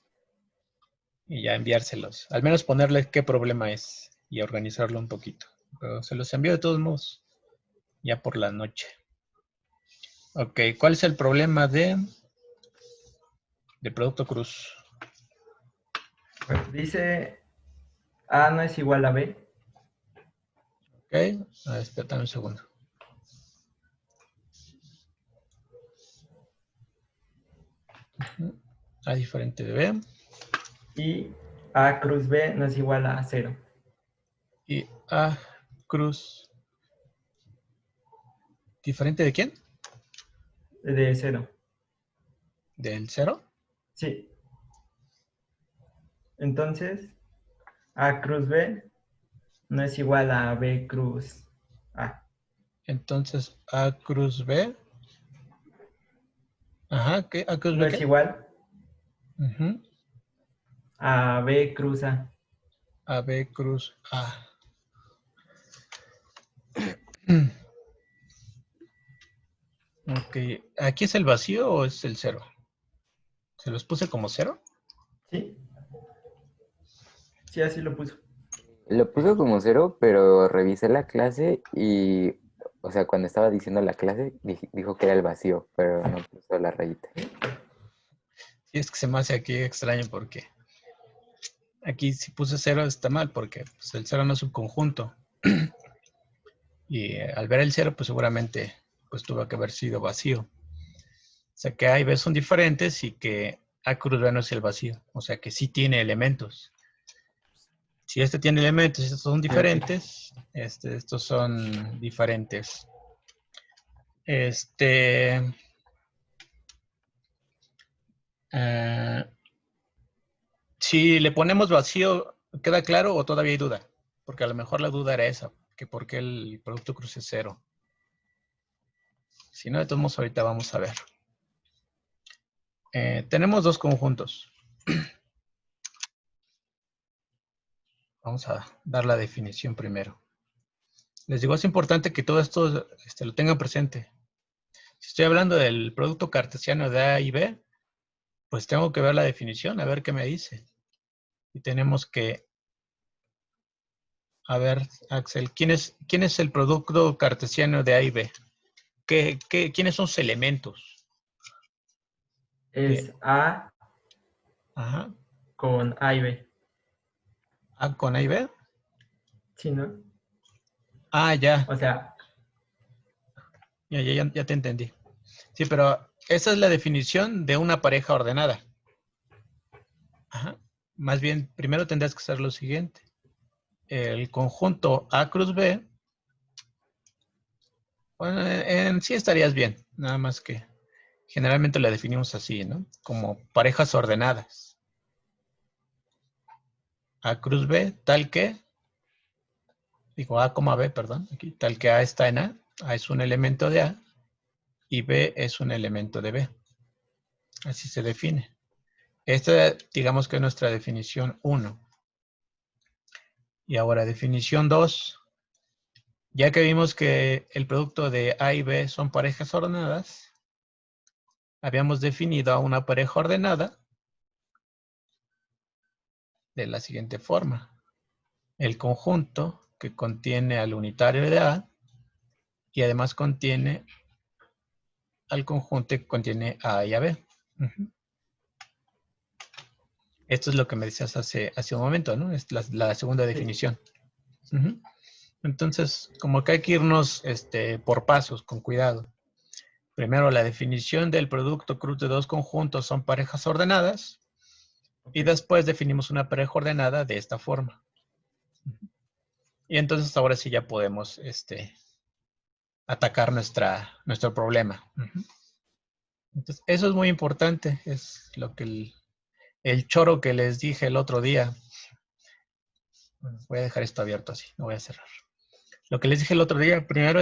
y ya enviárselos. Al menos ponerle qué problema es y organizarlo un poquito. Pero se los envío de todos modos, ya por la noche. Ok, ¿cuál es el problema de producto cruz? Pues dice A no es igual a B. Ok, a ver, espérame un segundo. A diferente de B. Y A cruz B no es igual a 0. Y A cruz. ¿Diferente de quién? De 0. ¿Del 0? Sí. Entonces, A cruz B no es igual a B cruz A. Entonces, A cruz B. Ajá, ¿qué? ¿A cruz No B es qué? igual Ujú. a B cruz A. A B cruz A. Ok, ¿aquí es el vacío o es el 0? ¿Se los puse como 0? ¿Sí? Sí, así lo puso. Lo puso como 0, pero revisé la clase y, o sea, cuando estaba diciendo la clase, dijo que era el vacío, pero no puso la rayita. Sí, es que se me hace aquí extraño porque aquí si puse 0 está mal porque pues, el 0 no es un conjunto. Y al ver el 0, pues seguramente pues tuvo que haber sido vacío. O sea que A y B son diferentes y que A cruz B no es el vacío. O sea que sí tiene elementos. Si este tiene elementos y estos son diferentes, estos son diferentes. Eh, si le ponemos vacío, ¿queda claro o todavía hay duda? Porque a lo mejor la duda era esa, que por qué el producto cruz es 0. Si no, de todos modos ahorita vamos a ver. Tenemos dos conjuntos. Vamos a dar la definición primero. Les digo, es importante que todo esto lo tengan presente. Si estoy hablando del producto cartesiano de A y B, pues tengo que ver la definición, a ver qué me dice. Y tenemos que, a ver, Axel, ¿quién es el producto cartesiano de A y B? ¿Quiénes son sus elementos? Es A Ajá. con A y B. A con A y B. ¿Sí, no? Ah, ya. O sea, Ya te entendí. Sí, pero esa es la definición de una pareja ordenada. Ajá. Más bien, primero tendrás que hacer lo siguiente. El conjunto A cruz B, bueno, en sí estarías bien, nada más que generalmente la definimos así, ¿no? Como parejas ordenadas. A cruz B, tal que, digo A, B, perdón, aquí, tal que A está en A es un elemento de A y B es un elemento de B. Así se define. Esta, digamos que es nuestra definición 1. Y ahora, definición 2. Ya que vimos que el producto de A y B son parejas ordenadas, habíamos definido a una pareja ordenada de la siguiente forma. El conjunto que contiene al unitario de A y además contiene al conjunto que contiene a A y a B. Esto es lo que me decías hace un momento, ¿no? Es la segunda definición. Entonces, como que hay que irnos por pasos, con cuidado. Primero, la definición del producto cruz de dos conjuntos son parejas ordenadas. Y después definimos una pareja ordenada de esta forma. Y entonces ahora sí ya podemos atacar nuestro problema. Entonces, eso es muy importante. Es lo que el choro que les dije el otro día. Bueno, voy a dejar esto abierto así, no voy a cerrar. Lo que les dije el otro día, primero,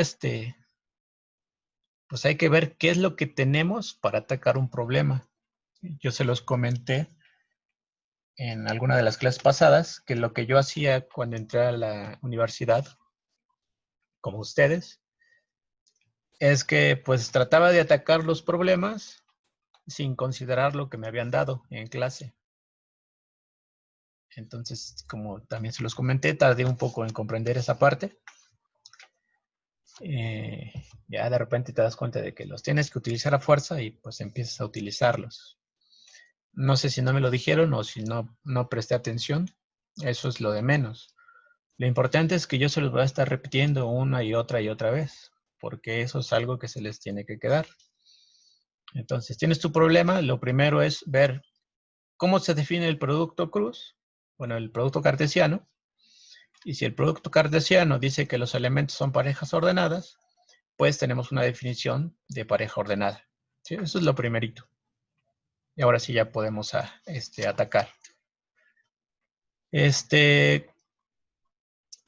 pues hay que ver qué es lo que tenemos para atacar un problema. Yo se los comenté en alguna de las clases pasadas, que lo que yo hacía cuando entré a la universidad, como ustedes, es que pues trataba de atacar los problemas sin considerar lo que me habían dado en clase. Entonces, como también se los comenté, tardé un poco en comprender esa parte. ya de repente te das cuenta de que los tienes que utilizar a fuerza y pues empiezas a utilizarlos. No sé si no me lo dijeron o si no presté atención. Eso es lo de menos. Lo importante es que yo se los voy a estar repitiendo una y otra vez, porque eso es algo que se les tiene que quedar. Entonces, tienes tu problema. Lo primero es ver cómo se define el producto cruz, bueno, el producto cartesiano. Y si el producto cartesiano dice que los elementos son parejas ordenadas, pues tenemos una definición de pareja ordenada. ¿Sí? Eso es lo primerito. Y ahora sí ya podemos atacar.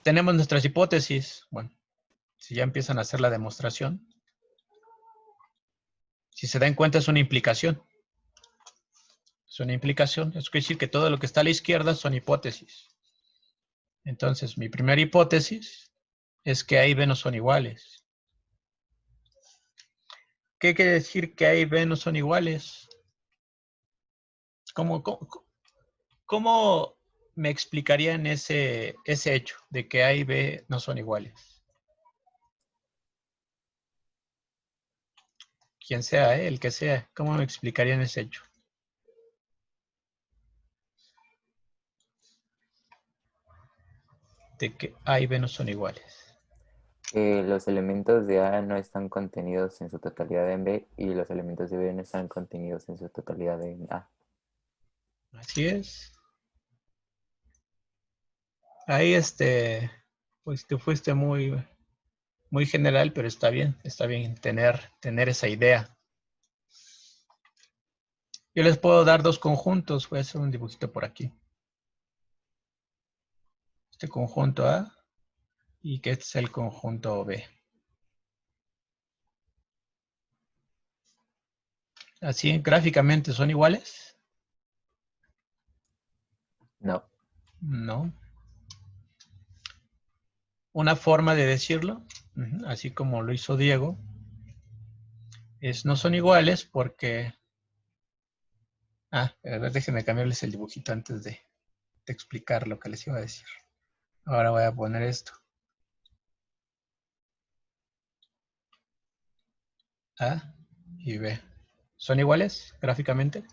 Tenemos nuestras hipótesis. Bueno, si ya empiezan a hacer la demostración. Si se dan cuenta, es una implicación. Es una implicación. Eso quiere decir que todo lo que está a la izquierda son hipótesis. Entonces, mi primera hipótesis es que A y B no son iguales. ¿Qué quiere decir que A y B no son iguales? ¿Cómo me explicarían ese hecho de que A y B no son iguales? Quien sea, el que sea, ¿cómo me explicarían ese hecho? De que A y B no son iguales. Los elementos de A no están contenidos en su totalidad en B y los elementos de B no están contenidos en su totalidad en A. Así es. Ahí pues tú fuiste muy general, pero está bien tener esa idea. Yo les puedo dar dos conjuntos, voy a hacer un dibujito por aquí. Este conjunto A y que este es el conjunto B. Así, gráficamente, ¿son iguales? No. No. Una forma de decirlo, así como lo hizo Diego, es no son iguales porque... a ver, déjenme cambiarles el dibujito antes de explicar lo que les iba a decir. Ahora voy a poner esto. A y B. ¿Son iguales gráficamente?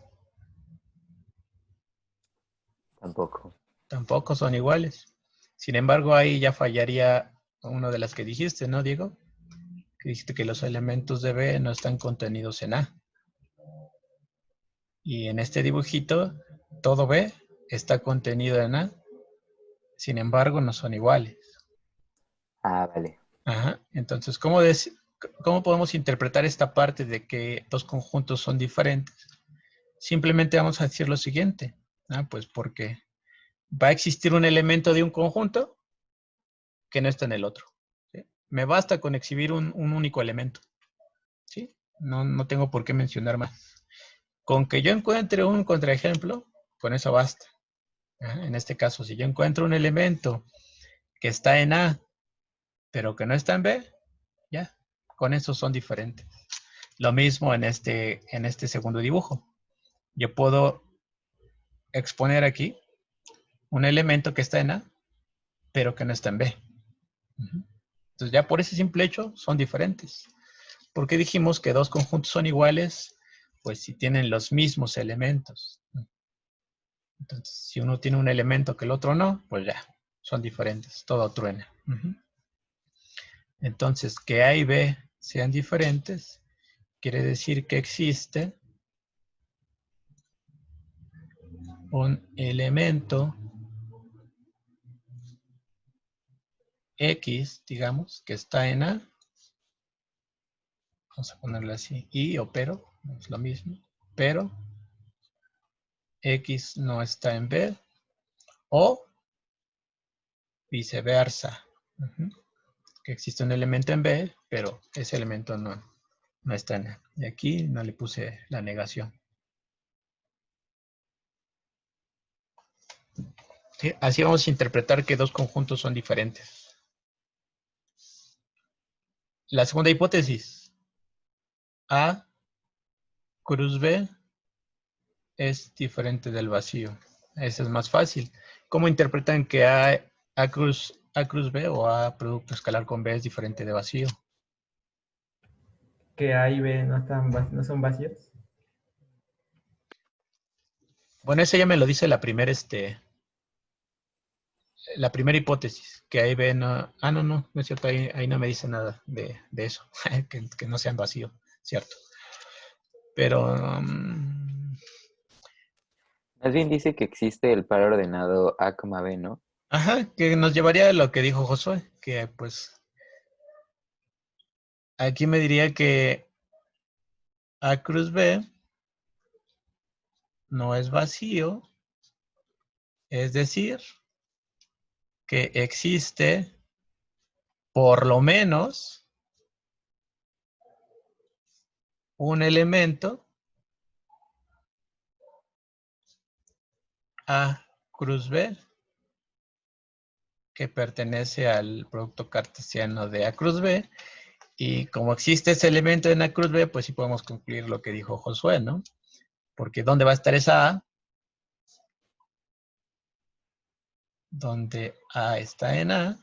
Tampoco. Tampoco son iguales. Sin embargo, ahí ya fallaría una de las que dijiste, ¿no, Diego? Que dijiste que los elementos de B no están contenidos en A. Y en este dibujito, todo B está contenido en A. Sin embargo, no son iguales. Ah, vale. Ajá. Entonces, ¿cómo podemos interpretar esta parte de que dos conjuntos son diferentes? Simplemente vamos a decir lo siguiente. Pues porque va a existir un elemento de un conjunto que no está en el otro. ¿Sí? Me basta con exhibir un único elemento. ¿Sí? No tengo por qué mencionar más. Con que yo encuentre un contraejemplo, con eso basta. En este caso, si yo encuentro un elemento que está en A, pero que no está en B, ya, con eso son diferentes. Lo mismo en este segundo dibujo. Yo puedo exponer aquí un elemento que está en A, pero que no está en B. Entonces ya por ese simple hecho son diferentes. ¿Por qué dijimos que dos conjuntos son iguales? Pues si tienen los mismos elementos. Entonces, si uno tiene un elemento que el otro no, pues ya, son diferentes, todo truena. Entonces, que A y B sean diferentes, quiere decir que existe un elemento X, digamos, que está en A. Vamos a ponerlo así, y o pero, es lo mismo, pero X no está en B, o viceversa. Que existe un elemento en B, pero ese elemento no está en A. Y aquí no le puse la negación. ¿Sí? Así vamos a interpretar que dos conjuntos son diferentes. La segunda hipótesis. A cruz B es diferente del vacío. Esa es más fácil. ¿Cómo interpretan que A cruz B o A producto escalar con B es diferente de vacío? que A y B no, no son vacíos. Bueno, ese ya me lo dice la primera hipótesis, que ahí ven, no es cierto, ahí no me dice nada de eso, que no sean vacíos, ¿cierto? Pero, Más bien dice que existe el par ordenado A, B, ¿no? ajá, que nos llevaría a lo que dijo Josué, que pues aquí me diría que A cruz B no es vacío, es decir, que existe por lo menos un elemento A cruz B que pertenece al producto cartesiano de A cruz B, y como existe ese elemento en A cruz B, pues sí podemos concluir lo que dijo Josué, ¿no? Porque ¿dónde va a estar esa A? Donde A está en A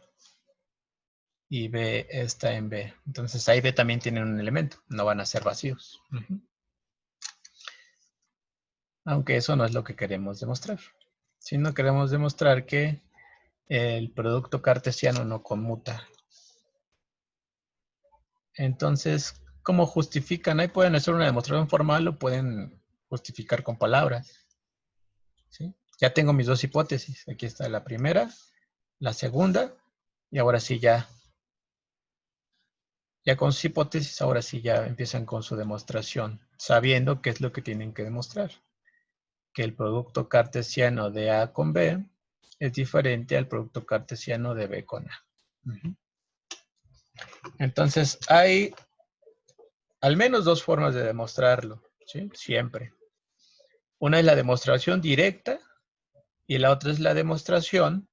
y B está en B. Entonces A y B también tienen un elemento, no van a ser vacíos. Aunque eso no es lo que queremos demostrar. Sino queremos demostrar que el producto cartesiano no conmuta. Entonces, ¿cómo justifican? Ahí pueden hacer una demostración formal o pueden justificar con palabras. ¿Sí? Ya tengo mis dos hipótesis. Aquí está la primera, la segunda, y ahora sí ya con sus hipótesis, ahora sí ya empiezan con su demostración, sabiendo qué es lo que tienen que demostrar. Que el producto cartesiano de A con B es diferente al producto cartesiano de B con A. Entonces, hay al menos dos formas de demostrarlo, ¿sí? Siempre. Una es la demostración directa y la otra es la demostración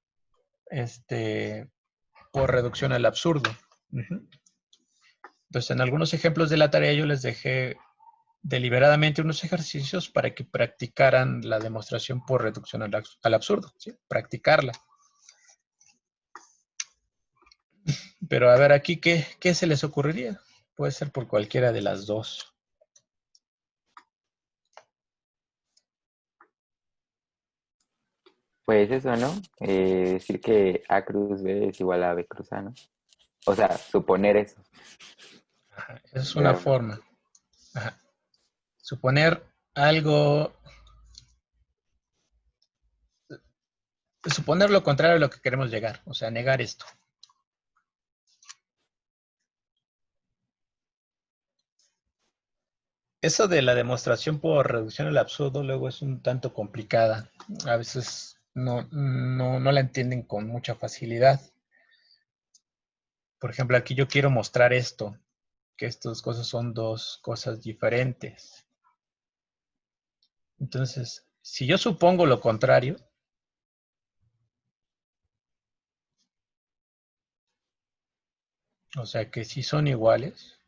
por reducción al absurdo. Entonces, en algunos ejemplos de la tarea yo les dejé deliberadamente unos ejercicios para que practicaran la demostración por reducción al absurdo, ¿sí? Practicarla. Pero a ver aquí, ¿qué se les ocurriría? Puede ser por cualquiera de las dos. Pues eso, ¿no? Decir que A cruz B es igual a B cruz A, ¿no? O sea, suponer eso. Ajá, esa es una Realmente. forma. Ajá. Suponer algo, suponer lo contrario a lo que queremos llegar, o sea, negar esto. Eso de la demostración por reducción al absurdo luego es un tanto complicada. A veces no la entienden con mucha facilidad. Por ejemplo, aquí yo quiero mostrar esto, que estas cosas son dos cosas diferentes. Entonces, si yo supongo lo contrario, o sea que si son iguales,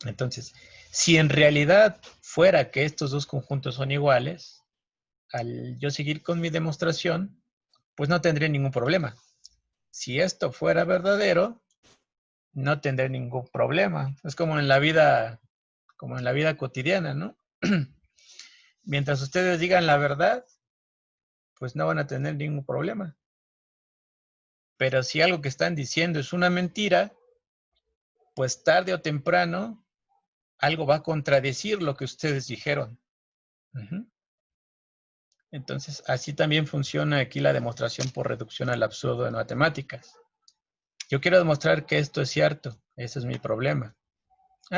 entonces, si en realidad fuera que estos dos conjuntos son iguales, al yo seguir con mi demostración, pues no tendría ningún problema. Si esto fuera verdadero, no tendré ningún problema. Es como en la vida cotidiana, ¿no? Mientras ustedes digan la verdad, pues no van a tener ningún problema. Pero si algo que están diciendo es una mentira, pues tarde o temprano algo va a contradecir lo que ustedes dijeron. Entonces, así también funciona aquí la demostración por reducción al absurdo en matemáticas. Yo quiero demostrar que esto es cierto. Ese es mi problema.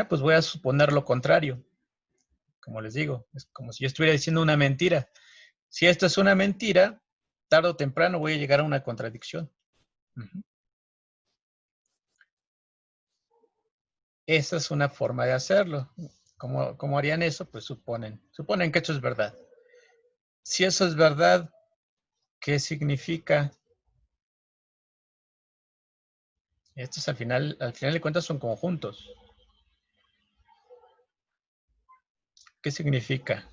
Pues voy a suponer lo contrario. Como les digo, es como si yo estuviera diciendo una mentira. Si esto es una mentira, tarde o temprano voy a llegar a una contradicción. Esa es una forma de hacerlo. ¿Cómo harían eso? Pues suponen que esto es verdad. Si eso es verdad, ¿qué significa? Estos al final de cuentas son conjuntos. ¿Qué significa?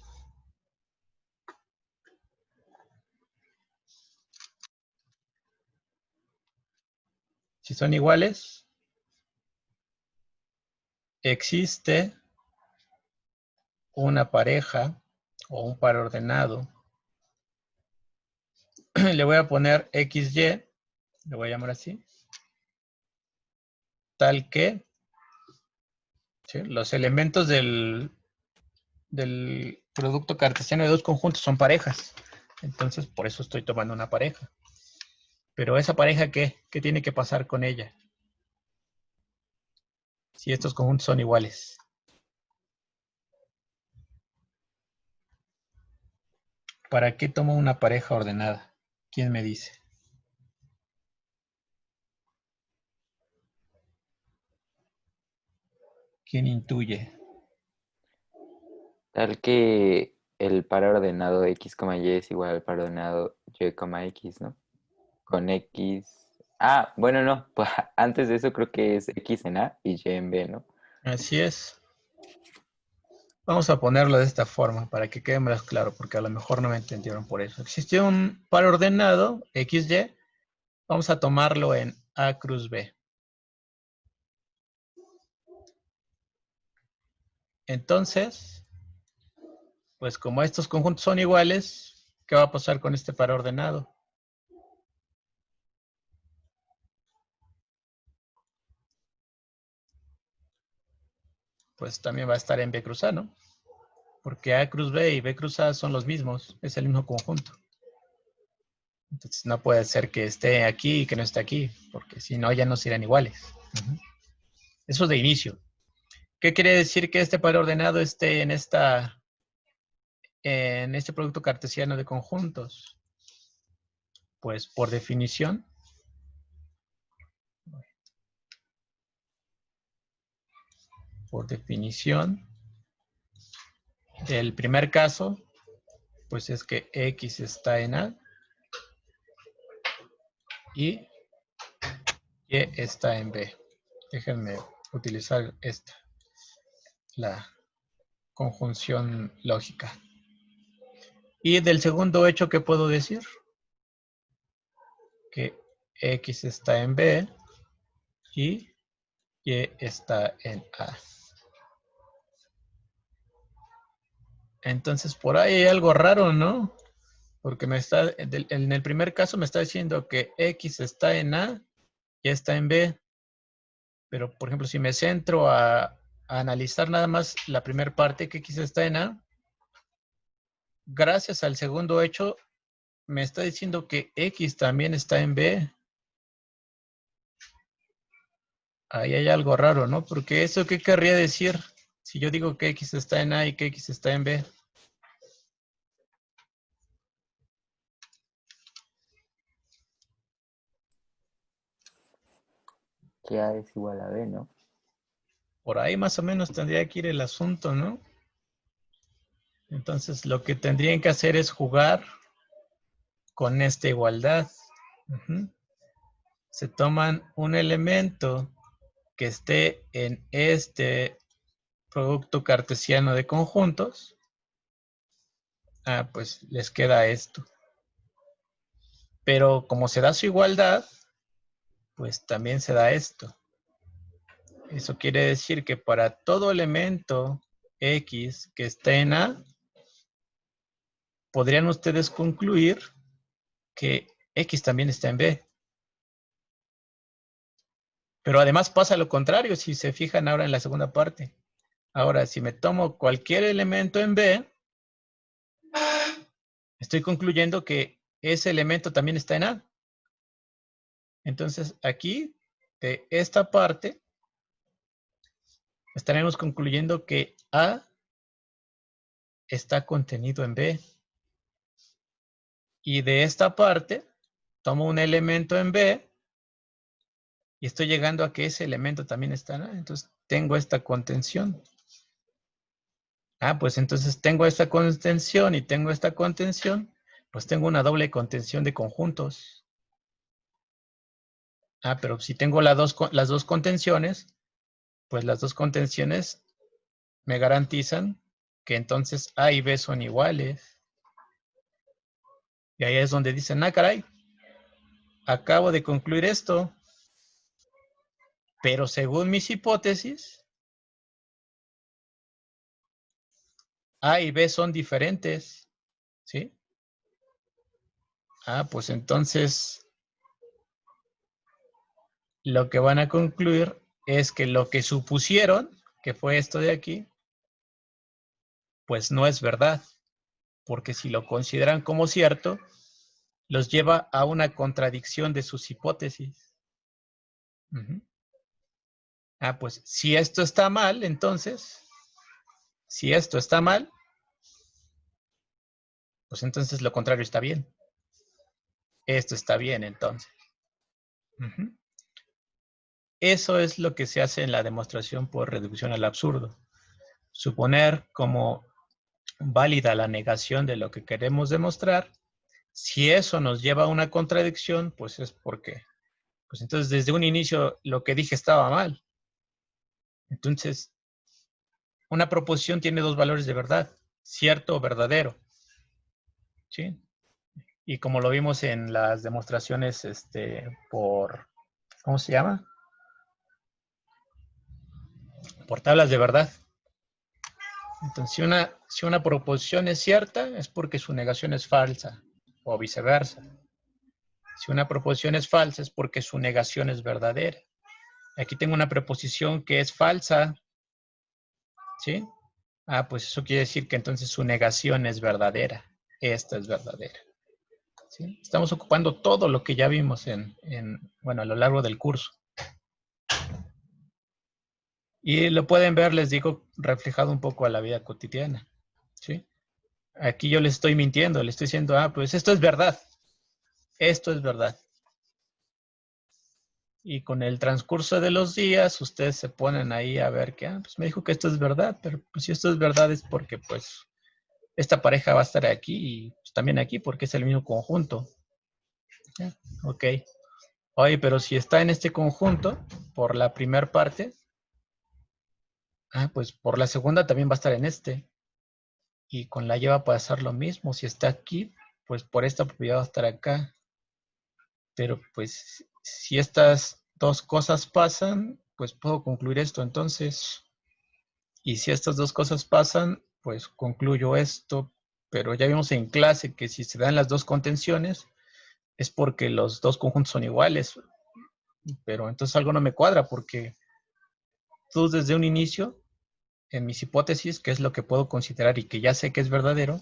Si son iguales, existe una pareja o un par ordenado. Le voy a poner XY, le voy a llamar así, tal que, ¿sí?, los elementos del producto cartesiano de dos conjuntos son parejas. Entonces, por eso estoy tomando una pareja. Pero esa pareja, ¿qué tiene que pasar con ella? Si estos conjuntos son iguales. ¿Para qué tomo una pareja ordenada? ¿Quién me dice? ¿Quién intuye? Tal que el par ordenado x, y es igual al par ordenado y, x, ¿no? Con x. Ah, bueno, no. Pues antes de eso creo que es x en A y y en B, ¿no? Así es. Vamos a ponerlo de esta forma para que quede más claro, porque a lo mejor no me entendieron por eso. Existe un par ordenado, XY. Vamos a tomarlo en A cruz B. Entonces, pues como estos conjuntos son iguales, ¿qué va a pasar con este par ordenado? Pues también va a estar en B cruz A, ¿no? Porque A cruz B y B cruz A son los mismos, es el mismo conjunto. Entonces no puede ser que esté aquí y que no esté aquí, porque si no ya no serían iguales. Eso es de inicio. ¿Qué quiere decir que este par ordenado esté en este producto cartesiano de conjuntos? Pues por definición, el primer caso, pues es que X está en A y Y está en B. Déjenme utilizar esta, la conjunción lógica. Y del segundo hecho, ¿qué puedo decir? Que X está en B y Y está en A. Entonces, por ahí hay algo raro, ¿no? Porque en el primer caso me está diciendo que X está en A y está en B. Pero, por ejemplo, si me centro a analizar nada más la primera parte, que X está en A, gracias al segundo hecho, me está diciendo que X también está en B. Ahí hay algo raro, ¿no? Porque eso, ¿qué querría decir? Si yo digo que X está en A y que X está en B. Que A es igual a B, ¿no? Por ahí más o menos tendría que ir el asunto, ¿no? Entonces, lo que tendrían que hacer es jugar con esta igualdad. Se toman un elemento que esté en este producto cartesiano de conjuntos. Pues les queda esto. Pero como se da su igualdad, pues también se da esto. Eso quiere decir que para todo elemento X que esté en A, podrían ustedes concluir que X también está en B. Pero además pasa lo contrario, si se fijan ahora en la segunda parte. Ahora, si me tomo cualquier elemento en B, estoy concluyendo que ese elemento también está en A. Entonces, aquí, de esta parte, estaremos concluyendo que A está contenido en B. Y de esta parte, tomo un elemento en B y estoy llegando a que ese elemento también está en A. Entonces, tengo esta contención. Pues entonces tengo esta contención y tengo esta contención, pues tengo una doble contención de conjuntos. Pero si tengo las dos contenciones, pues las dos contenciones me garantizan que entonces A y B son iguales. Y ahí es donde dicen, caray, acabo de concluir esto, pero según mis hipótesis, A y B son diferentes, ¿sí? Pues entonces lo que van a concluir es que lo que supusieron, que fue esto de aquí, pues no es verdad, porque si lo consideran como cierto, los lleva a una contradicción de sus hipótesis. Pues si esto está mal, entonces, si esto está mal, pues entonces lo contrario está bien. Esto está bien, entonces. Eso es lo que se hace en la demostración por reducción al absurdo. Suponer como válida la negación de lo que queremos demostrar. Si eso nos lleva a una contradicción, pues es porque, pues entonces desde un inicio lo que dije estaba mal. Entonces, una proposición tiene dos valores de verdad, cierto o verdadero. ¿Sí? Y como lo vimos en las demostraciones por, ¿cómo se llama? Por tablas de verdad. Entonces, si una proposición es cierta, es porque su negación es falsa, o viceversa. Si una proposición es falsa, es porque su negación es verdadera. Aquí tengo una preposición que es falsa, ¿sí? Pues eso quiere decir que entonces su negación es verdadera. Esta es verdadera. ¿Sí? Estamos ocupando todo lo que ya vimos bueno, a lo largo del curso. Y lo pueden ver, les digo, reflejado un poco a la vida cotidiana. ¿Sí? Aquí yo les estoy mintiendo, les estoy diciendo, pues esto es verdad. Esto es verdad. Y con el transcurso de los días, ustedes se ponen ahí a ver que, pues me dijo que esto es verdad, pero pues si esto es verdad es porque pues esta pareja va a estar aquí y pues, también aquí porque es el mismo conjunto. ¿Sí? Ok. Oye, pero si está en este conjunto, por la primera parte, pues por la segunda también va a estar en este. Y con la Y va a pasar lo mismo. Si está aquí, pues por esta propiedad va a estar acá. Pero pues si estas dos cosas pasan, pues puedo concluir esto entonces. Y si estas dos cosas pasan, pues concluyo esto. Pero ya vimos en clase que si se dan las dos contenciones, es porque los dos conjuntos son iguales. Pero entonces algo no me cuadra porque tú desde un inicio, en mis hipótesis, que es lo que puedo considerar y que ya sé que es verdadero,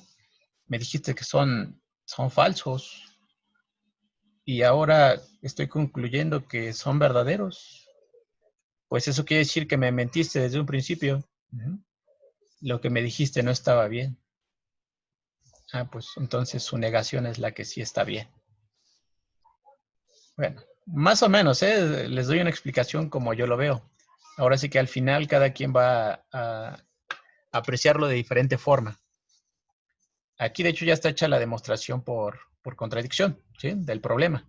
me dijiste que son falsos. Y ahora estoy concluyendo que son verdaderos. Pues eso quiere decir que me mentiste desde un principio. Lo que me dijiste no estaba bien. Pues entonces su negación es la que sí está bien. Bueno, más o menos, les doy una explicación como yo lo veo. Ahora sí que al final cada quien va a apreciarlo de diferente forma. Aquí de hecho ya está hecha la demostración por contradicción, ¿sí? Del problema.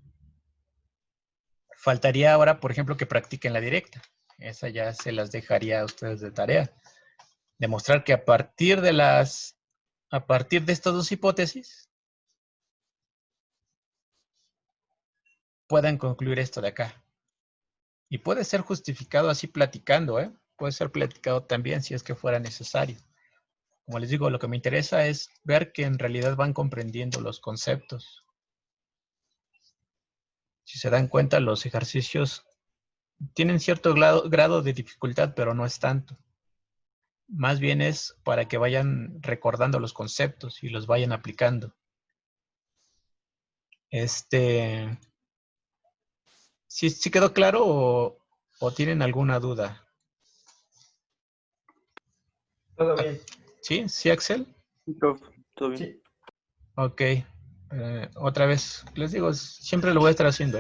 Faltaría ahora, por ejemplo, que practiquen la directa. Esa ya se las dejaría a ustedes de tarea. Demostrar que a partir de estas dos hipótesis, puedan concluir esto de acá. Y puede ser justificado así platicando, Puede ser platicado también si es que fuera necesario. Como les digo, lo que me interesa es ver que en realidad van comprendiendo los conceptos. Si se dan cuenta, los ejercicios tienen cierto grado de dificultad, pero no es tanto. Más bien es para que vayan recordando los conceptos y los vayan aplicando. ¿Sí quedó claro o tienen alguna duda? Todo bien. ¿Sí? ¿Sí, Axel? Todo bien. Sí. Ok. Otra vez, les digo, siempre lo voy a estar haciendo,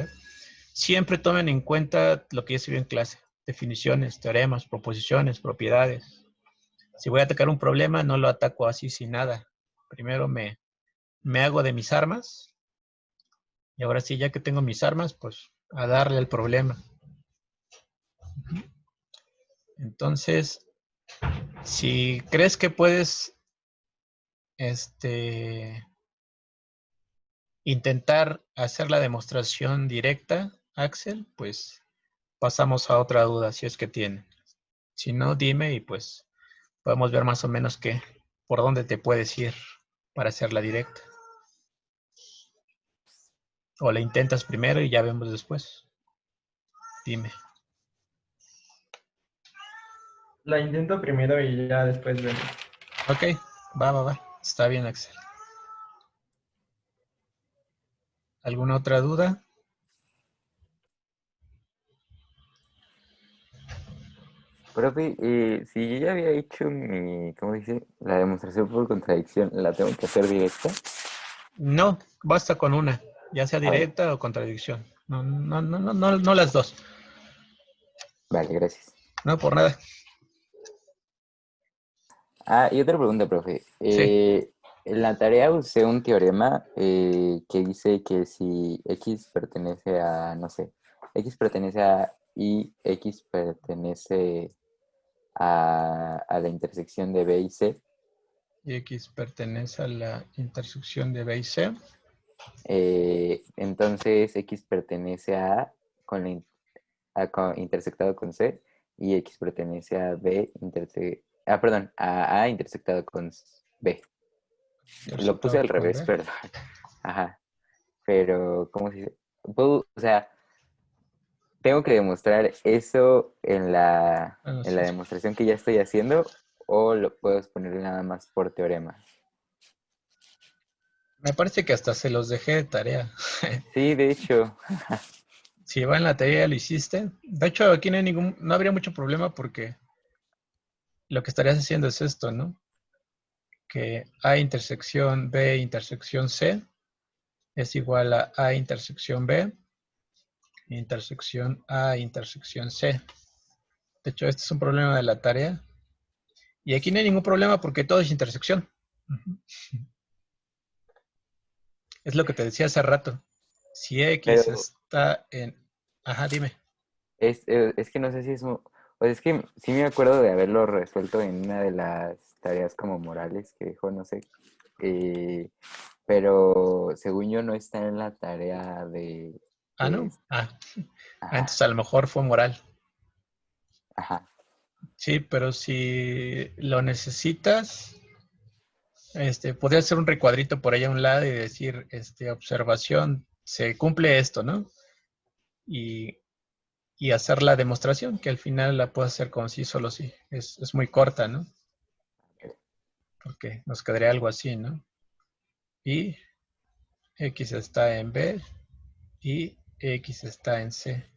Siempre tomen en cuenta lo que ya se vio en clase. Definiciones, teoremas, proposiciones, propiedades. Si voy a atacar un problema, no lo ataco así sin nada. Primero me hago de mis armas. Y ahora sí, ya que tengo mis armas, pues a darle al problema. Entonces, si crees que puedes intentar hacer la demostración directa, Axel, pues pasamos a otra duda si es que tiene. Si no, dime y pues podemos ver más o menos qué por dónde te puedes ir para hacerla directa. O la intentas primero y ya vemos después. Dime. La intento primero y ya después vemos. Ok, va. Está bien, Axel. ¿Alguna otra duda? Profe, si yo ya había hecho ¿cómo dice? La demostración por contradicción, ¿la tengo que hacer directa? No, basta con una, ya sea Ah, vale, directa o contradicción. No las dos. vale, gracias. No, por nada. Ah, y otra pregunta, profe. Sí, En la tarea usé un teorema que dice que si X pertenece a, no sé, X pertenece a Y, X pertenece a la intersección de B y C, y X pertenece a la intersección de B y C. entonces X pertenece a A con la intersectado con C y X pertenece a perdón, a A intersectado con B. Lo puse Intersectado al con revés, B. perdón. Ajá. Pero, ¿cómo se dice? O sea, tengo que demostrar eso Bueno, en la sí. demostración que ya estoy haciendo o lo puedo exponer nada más por teorema. Me parece que hasta se los dejé de tarea. Sí, de hecho, Si va en la tarea ya lo hiciste. De hecho, aquí no habría mucho problema porque lo que estarías haciendo es esto, ¿no? Que A intersección B intersección C es igual a A intersección B intersección A intersección C. De hecho, este es un problema de la tarea. Y aquí no hay ningún problema porque todo es intersección. Es lo que te decía hace rato. Si X pero está en... Ajá, dime. es que no sé si o sea, es que sí me acuerdo de haberlo resuelto en una de las tareas como morales que dijo, no sé, eh, pero según yo no está en la tarea de Ah, que no. ajá, Entonces a lo mejor fue moral. ajá, Sí, pero si lo necesitas, podría hacer un recuadrito por ahí a un lado y decir, observación, se cumple esto, ¿no? Y, y hacer la demostración, que al final la puedo hacer con sí, solo sí. Es muy corta, ¿no? Porque nos quedaría algo así, ¿no? Y X está en B y X está en C.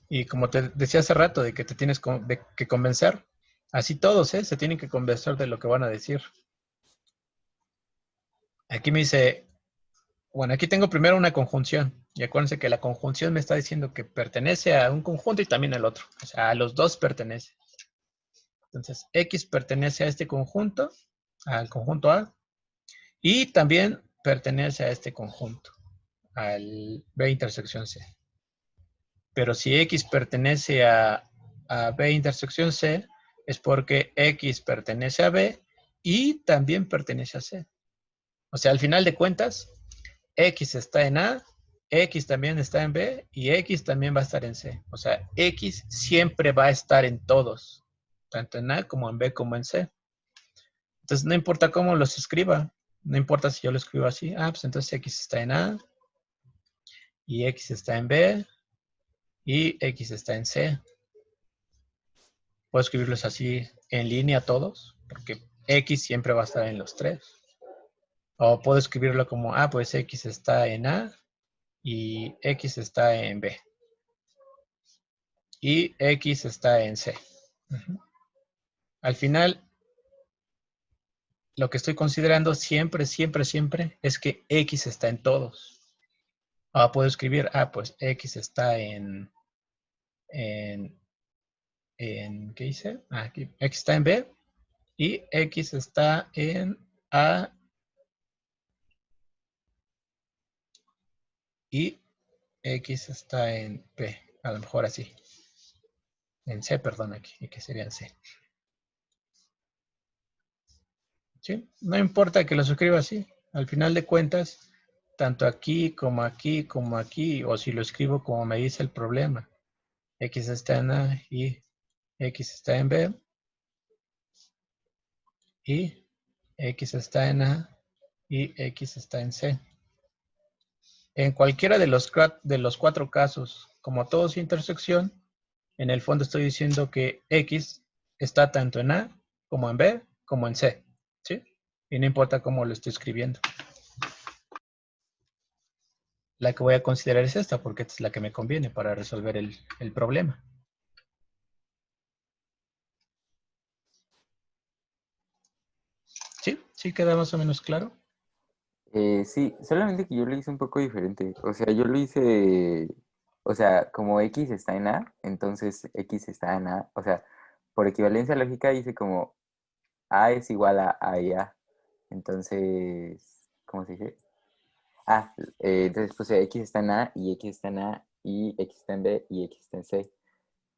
Y como te decía hace rato, de que te tienes que convencer, así todos, ¿eh? Se tienen que convencer de lo que van a decir. Aquí me dice, bueno, aquí tengo primero una conjunción. Y acuérdense que la conjunción me está diciendo que pertenece a un conjunto y también al otro. O sea, a los dos pertenece. Entonces, X pertenece a este conjunto, al conjunto A, y también pertenece a este conjunto, al B intersección C. Pero si X pertenece a B intersección C, es porque X pertenece a B y también pertenece a C. O sea, al final de cuentas, X está en A, X también está en B y X también va a estar en C. O sea, X siempre va a estar en todos, tanto en A como en B como en C. Entonces, no importa cómo los escriba, no importa si yo lo escribo así, pues entonces X está en A y X está en B y X está en C. Puedo escribirlos así en línea todos, porque X siempre va a estar en los tres. O puedo escribirlo como, pues X está en A y X está en B. Y X está en C. Al final, lo que estoy considerando siempre es que X está en todos. Puedo escribir, pues X está ¿qué dice? Aquí, X está en B y X está en A y X está en P, a lo mejor así. En C, perdón, aquí, que sería en C. ¿Sí? No importa que lo escriba así. Al final de cuentas, tanto aquí como aquí como aquí, o si lo escribo como me dice el problema, X está en A y X está en B y X está en A y X está en C. En cualquiera de los cuatro casos, como todo es intersección, en el fondo estoy diciendo que X está tanto en A como en B como en C, ¿sí? Y no importa cómo lo estoy escribiendo. La que voy a considerar es esta, porque esta es la que me conviene para resolver el problema. ¿Sí? ¿Sí queda más o menos claro? Sí, solamente que yo lo hice un poco diferente. O sea, yo lo hice, o sea, como X está en A, entonces X está en A. O sea, por equivalencia lógica hice como A es igual a y A. Entonces, ¿cómo se dice? Ah, entonces puse X está en A y X está en A y X está en B y X está en C.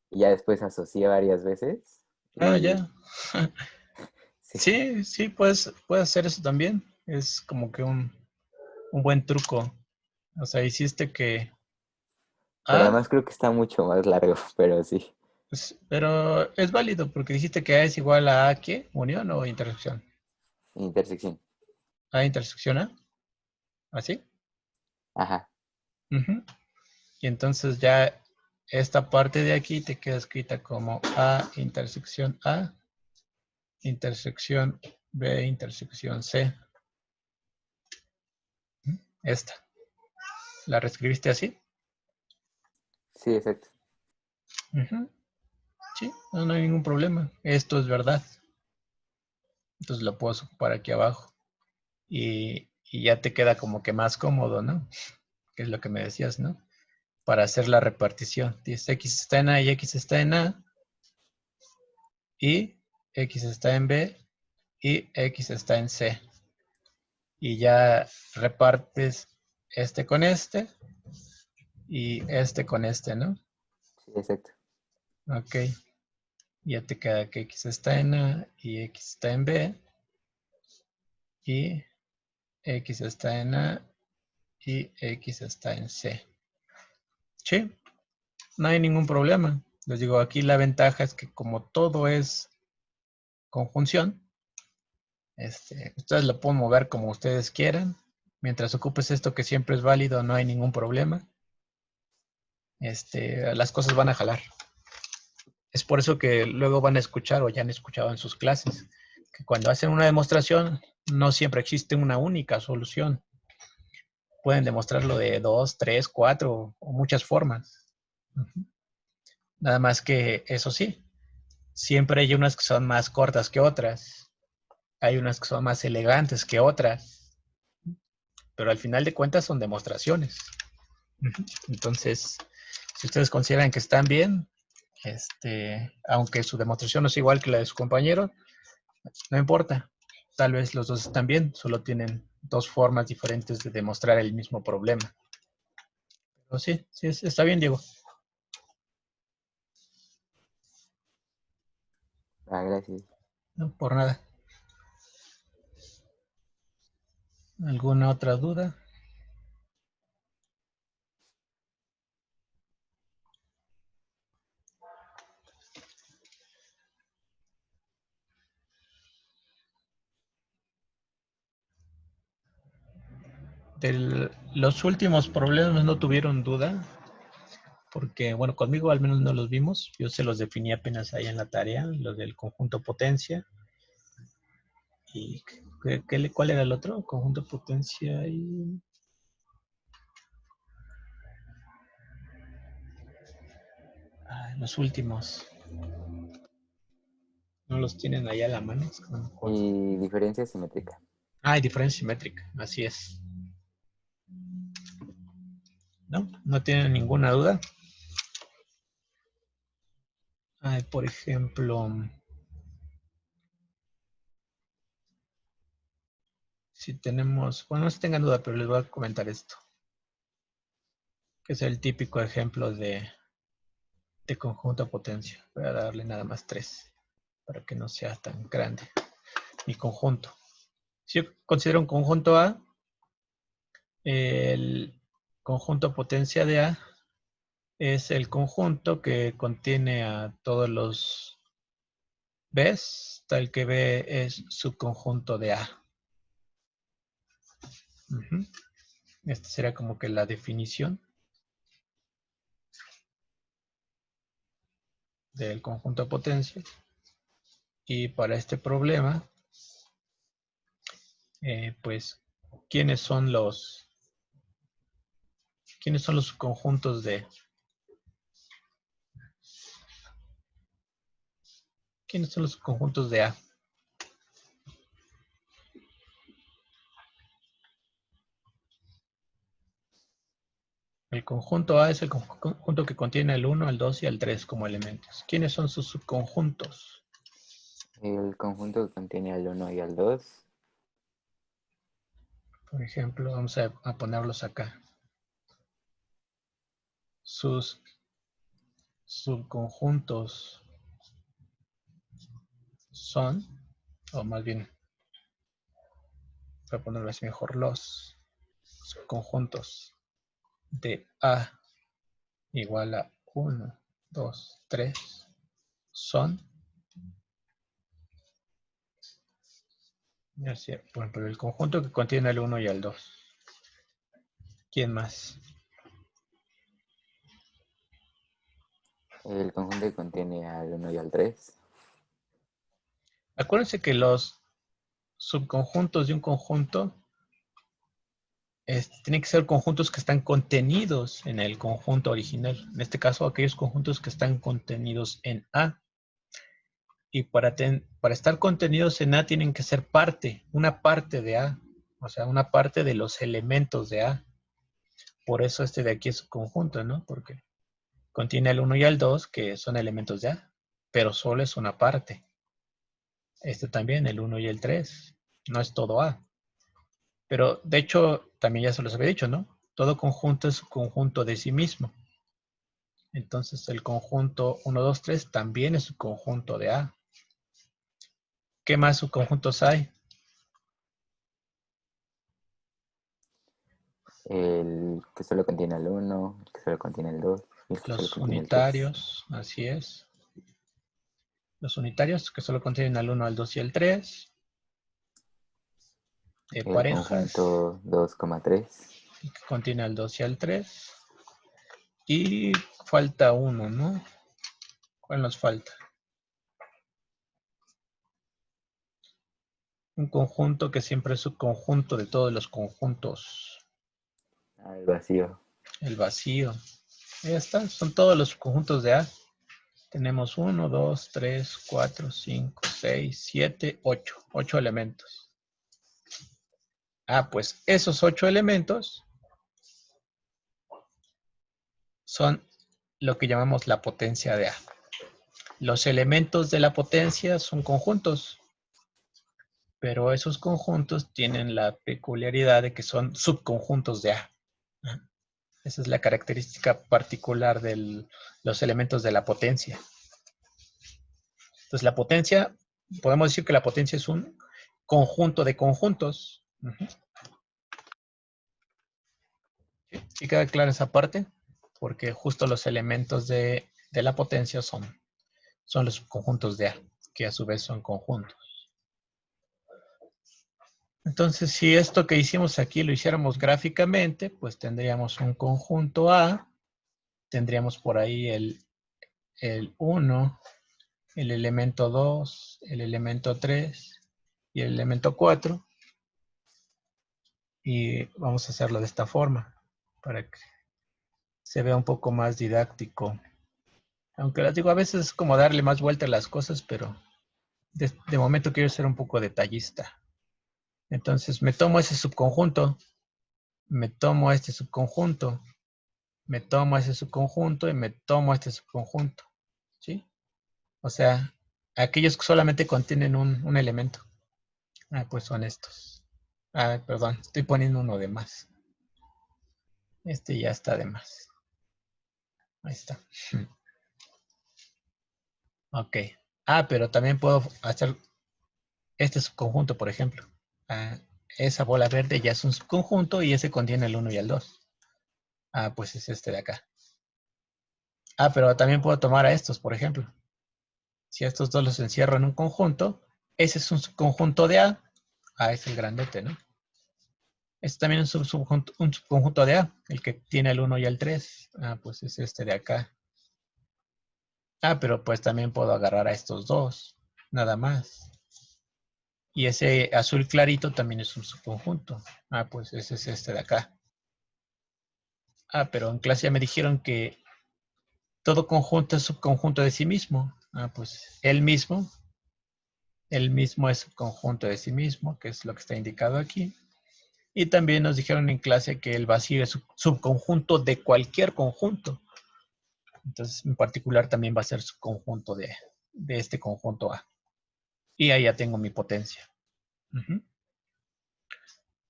Y ya después asocié varias veces. Ah, Y ya. sí, Sí, sí, puedes hacer eso también. Es como que un buen truco. O sea, hiciste que pero A, además creo que está mucho más largo, pero sí, pues, pero es válido porque dijiste que A es igual a ¿qué? ¿Unión o intersección? intersección. A intersección A, ¿así? Ajá, Ujú. Y entonces ya esta parte de aquí te queda escrita como A intersección B, intersección C. Esta. ¿La reescribiste así? sí, exacto. Ujú. Sí, no hay ningún problema. Esto es verdad. Entonces lo puedo ocupar aquí abajo. Y ya te queda como que más cómodo, ¿no? Que es lo que me decías, ¿no? Para hacer la repartición. Dice X está en A y X está en A. Y X está en B y X está en C. Y ya repartes este con este y este con este, ¿no? Sí, exacto. Ok. Ya te queda que X está en A y X está en B y X está en A y X está en C. Sí, no hay ningún problema. Les digo, aquí la ventaja es que como todo es conjunción, ustedes lo pueden mover como ustedes quieran. Mientras ocupes esto que siempre es válido, no hay ningún problema. Las cosas van a jalar. Es por eso que luego van a escuchar o ya han escuchado en sus clases, que cuando hacen una demostración no siempre existe una única solución. Pueden demostrarlo de 2, 3, 4 o muchas formas. Nada más que eso sí, siempre hay unas que son más cortas que otras, hay unas que son más elegantes que otras, pero al final de cuentas son demostraciones. Entonces, si ustedes consideran que están bien, aunque su demostración no es igual que la de su compañero, no importa. Tal vez los dos están bien, solo tienen dos formas diferentes de demostrar el mismo problema. Pero sí, sí, está bien, Diego. Ah, gracias. No, por nada. ¿Alguna otra duda? Los últimos problemas no tuvieron duda, porque, bueno, conmigo al menos no los vimos. Yo se los definí apenas ahí en la tarea, lo del conjunto potencia. ¿Y cuál era el otro? Conjunto potencia y... los últimos. ¿No los tienen ahí a la mano? Es que no me acuerdo. Y diferencia simétrica. Y diferencia simétrica, así es. ¿No? ¿No tienen ninguna duda? Por ejemplo, si tenemos... Bueno, no se tengan duda, pero les voy a comentar esto, que es el típico ejemplo de conjunto potencia. Voy a darle nada más 3 para que no sea tan grande mi conjunto. Si yo considero un conjunto A, el conjunto potencia de A es el conjunto que contiene a todos los ¿Ves? Tal que B es subconjunto de A. Ujú. Esta sería como que la definición del conjunto de potencias. Y para este problema, pues, ¿quiénes son los subconjuntos de? ¿Quiénes son los subconjuntos de A? El conjunto A es el conjunto que contiene el 1, el 2 y el 3 como elementos. ¿Quiénes son sus subconjuntos? El conjunto que contiene al 1 y al 2. Por ejemplo, vamos a ponerlos acá. Sus subconjuntos son, o más bien, voy a ponerlo así mejor, los subconjuntos de A igual a 1, 2, 3 son, por ejemplo, el conjunto que contiene el 1 y el 2. ¿Quién más? El conjunto que contiene al 1 y al 3. Acuérdense que los subconjuntos de un conjunto tienen que ser conjuntos que están contenidos en el conjunto original. En este caso, aquellos conjuntos que están contenidos en A. Y para estar contenidos en A tienen que ser una parte de A. O sea, una parte de los elementos de A. Por eso este de aquí es subconjunto, ¿no? Porque contiene el 1 y el 2, que son elementos de A. Pero solo es una parte. Este también, el 1 y el 3. No es todo A. Pero, de hecho, también ya se los había dicho, ¿no? Todo conjunto es subconjunto de sí mismo. Entonces, el conjunto 1, 2, 3 también es subconjunto de A. ¿Qué más subconjuntos hay? El que solo contiene al 1, el que solo contiene el 2 y el que solo Los contiene el 3. unitarios, así es. Los unitarios que solo contienen al 1, al 2 y al 3. El Parejas conjunto 2,3. que contiene al 2 y al 3. Y falta uno, ¿no? ¿Cuál nos falta? Un conjunto que siempre es subconjunto de todos los conjuntos. El vacío. El vacío. Ya está, son todos los conjuntos de A. Tenemos 1, 2, 3, 4, 5, 6, 7, 8. 8 elementos. Pues esos 8 elementos son lo que llamamos la potencia de A. Los elementos de la potencia son conjuntos, pero esos conjuntos tienen la peculiaridad de que son subconjuntos de A. Esa es la característica particular de los elementos de la potencia. Entonces, la potencia, podemos decir que la potencia es un conjunto de conjuntos. ¿Sí queda clara esa parte? Porque justo los elementos de la potencia son los subconjuntos de A, que a su vez son conjuntos. Entonces, si esto que hicimos aquí lo hiciéramos gráficamente, pues tendríamos un conjunto A, tendríamos por ahí el 1, el elemento 2, el elemento 3 y el elemento 4. Y vamos a hacerlo de esta forma, para que se vea un poco más didáctico. Aunque les digo, a veces es como darle más vuelta a las cosas, pero de momento quiero ser un poco detallista. Entonces, me tomo ese subconjunto, me tomo este subconjunto, me tomo ese subconjunto y me tomo este subconjunto. ¿Sí? O sea, aquellos que solamente contienen un elemento. Pues son estos. Perdón, estoy poniendo uno de más. Este ya está de más. Ahí está. Ok. Pero también puedo hacer este subconjunto, por ejemplo. Esa bola verde ya es un subconjunto y ese contiene el 1 y el 2. Pues es este de acá. Pero también puedo tomar a estos, por ejemplo. Si a estos dos los encierro en un conjunto, ese es un subconjunto de A. A es el grandote, ¿no? Este también es un subconjunto de A, el que tiene el 1 y el 3. Ah, pues es este de acá. Ah, pero pues también puedo agarrar a estos dos, nada más. Y ese azul clarito también es un subconjunto. Ah, pues ese es este de acá. Ah, pero en clase ya me dijeron que todo conjunto es subconjunto de sí mismo. Ah, pues él mismo es subconjunto de sí mismo, que es lo que está indicado aquí. Y también nos dijeron en clase que el vacío es subconjunto de cualquier conjunto. Entonces, en particular, también va a ser subconjunto de este conjunto A. Y ahí ya tengo mi potencia. Uh-huh.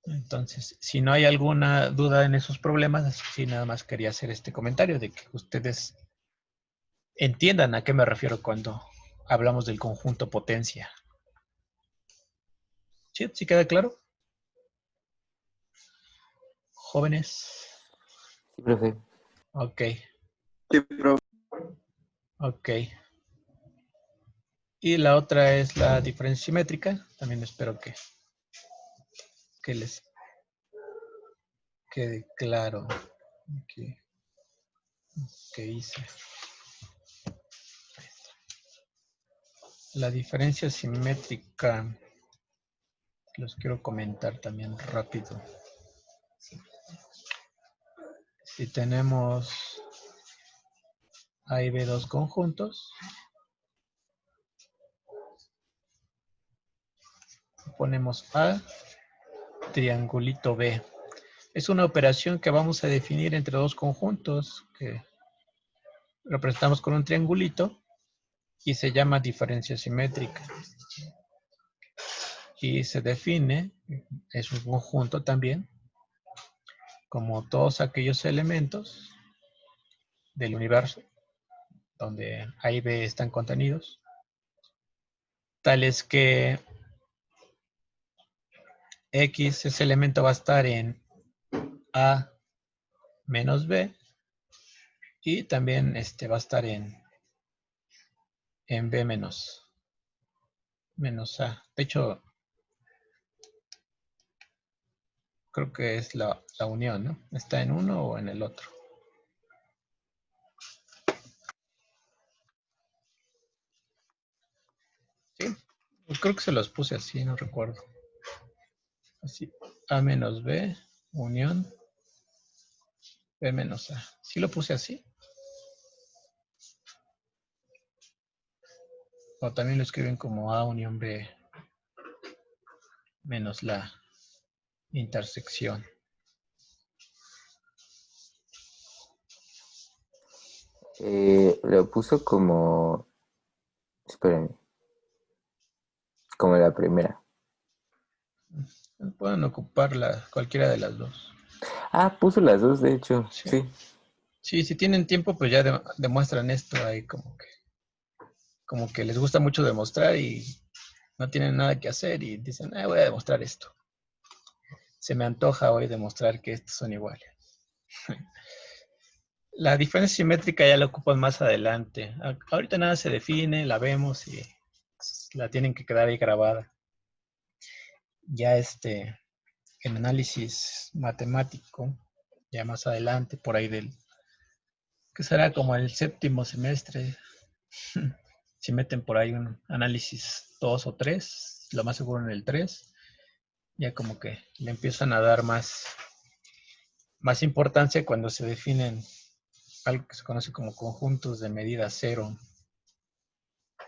Entonces, si no hay alguna duda en esos problemas, sí, nada más quería hacer este comentario de que ustedes entiendan a qué me refiero cuando hablamos del conjunto potencia. ¿Sí? ¿Sí queda claro? Jóvenes. Sí, profe. Ok, Sí, profe. ok. Y la otra es la diferencia simétrica. También espero que les quede claro que hice. La diferencia simétrica los quiero comentar también rápido. Si tenemos A y B dos conjuntos, ponemos A, triangulito B. Es una operación que vamos a definir entre dos conjuntos que representamos con un triangulito y se llama diferencia simétrica. Y se define, es un conjunto también, como todos aquellos elementos del universo donde A y B están contenidos, tales que X, ese elemento va a estar en A menos B y también va a estar en B menos A. De hecho, creo que es la unión, ¿no? Está en uno o en el otro. Sí, pues creo que se los puse así, no recuerdo. Así, A menos B, unión, B menos A. ¿Sí lo puse así? O también lo escriben como A unión B menos la intersección. Lo puso como... Espérenme. Como la primera. Pueden ocupar cualquiera de las dos. Ah, puso las dos, de hecho. Sí. Sí. Sí, si tienen tiempo, pues ya demuestran esto ahí como que les gusta mucho demostrar y no tienen nada que hacer y dicen, voy a demostrar esto. Se me antoja hoy demostrar que estos son iguales. La diferencia simétrica ya la ocupan más adelante. Ahorita nada se define, la vemos y la tienen que quedar ahí grabada. Ya en análisis matemático, ya más adelante, por ahí que será como el séptimo semestre, si meten por ahí un análisis 2 o 3, lo más seguro en el 3, ya como que le empiezan a dar más importancia cuando se definen algo que se conoce como conjuntos de medida cero,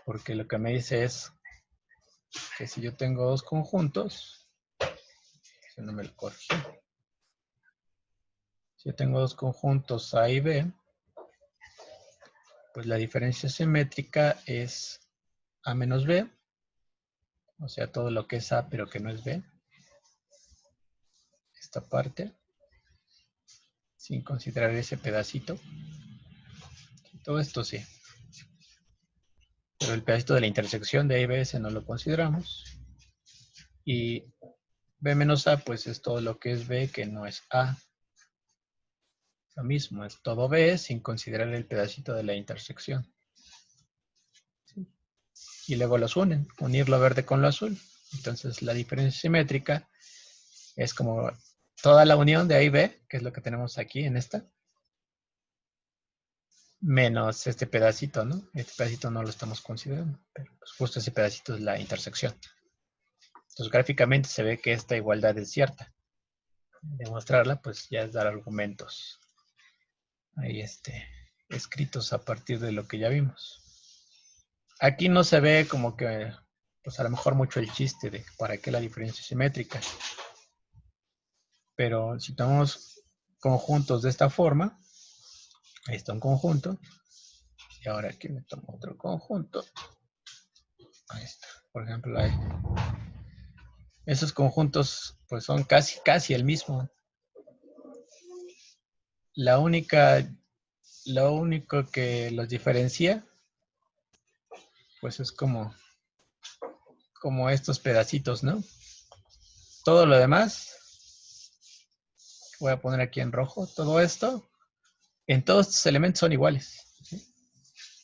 porque lo que me dice es que si yo tengo dos conjuntos, si no me lo corrijo, si yo tengo dos conjuntos A y B, pues la diferencia simétrica es A menos B, o sea, todo lo que es A pero que no es B, esta parte, sin considerar ese pedacito. Todo esto sí. Pero el pedacito de la intersección de A y B ese no lo consideramos. Y B menos A pues es todo lo que es B que no es A. Lo mismo, es todo B sin considerar el pedacito de la intersección. ¿Sí? y luego los unen, unir lo verde con lo azul. Entonces la diferencia simétrica es como toda la unión de A y B, que es lo que tenemos aquí en esta, menos este pedacito, ¿no? Este pedacito no lo estamos considerando, pero pues justo ese pedacito es la intersección. Entonces gráficamente se ve que esta igualdad es cierta. Demostrarla, pues ya es dar argumentos ahí escritos a partir de lo que ya vimos. Aquí no se ve como que, pues a lo mejor mucho el chiste de para qué la diferencia simétrica. Pero si tomamos conjuntos de esta forma, ahí está un conjunto, y ahora aquí me tomo otro conjunto. Ahí está. Por ejemplo, ahí. Esos conjuntos pues son casi el mismo. Lo único que los diferencia, pues es como estos pedacitos, ¿no? Todo lo demás, voy a poner aquí en rojo, todo esto, en todos estos elementos son iguales, ¿sí?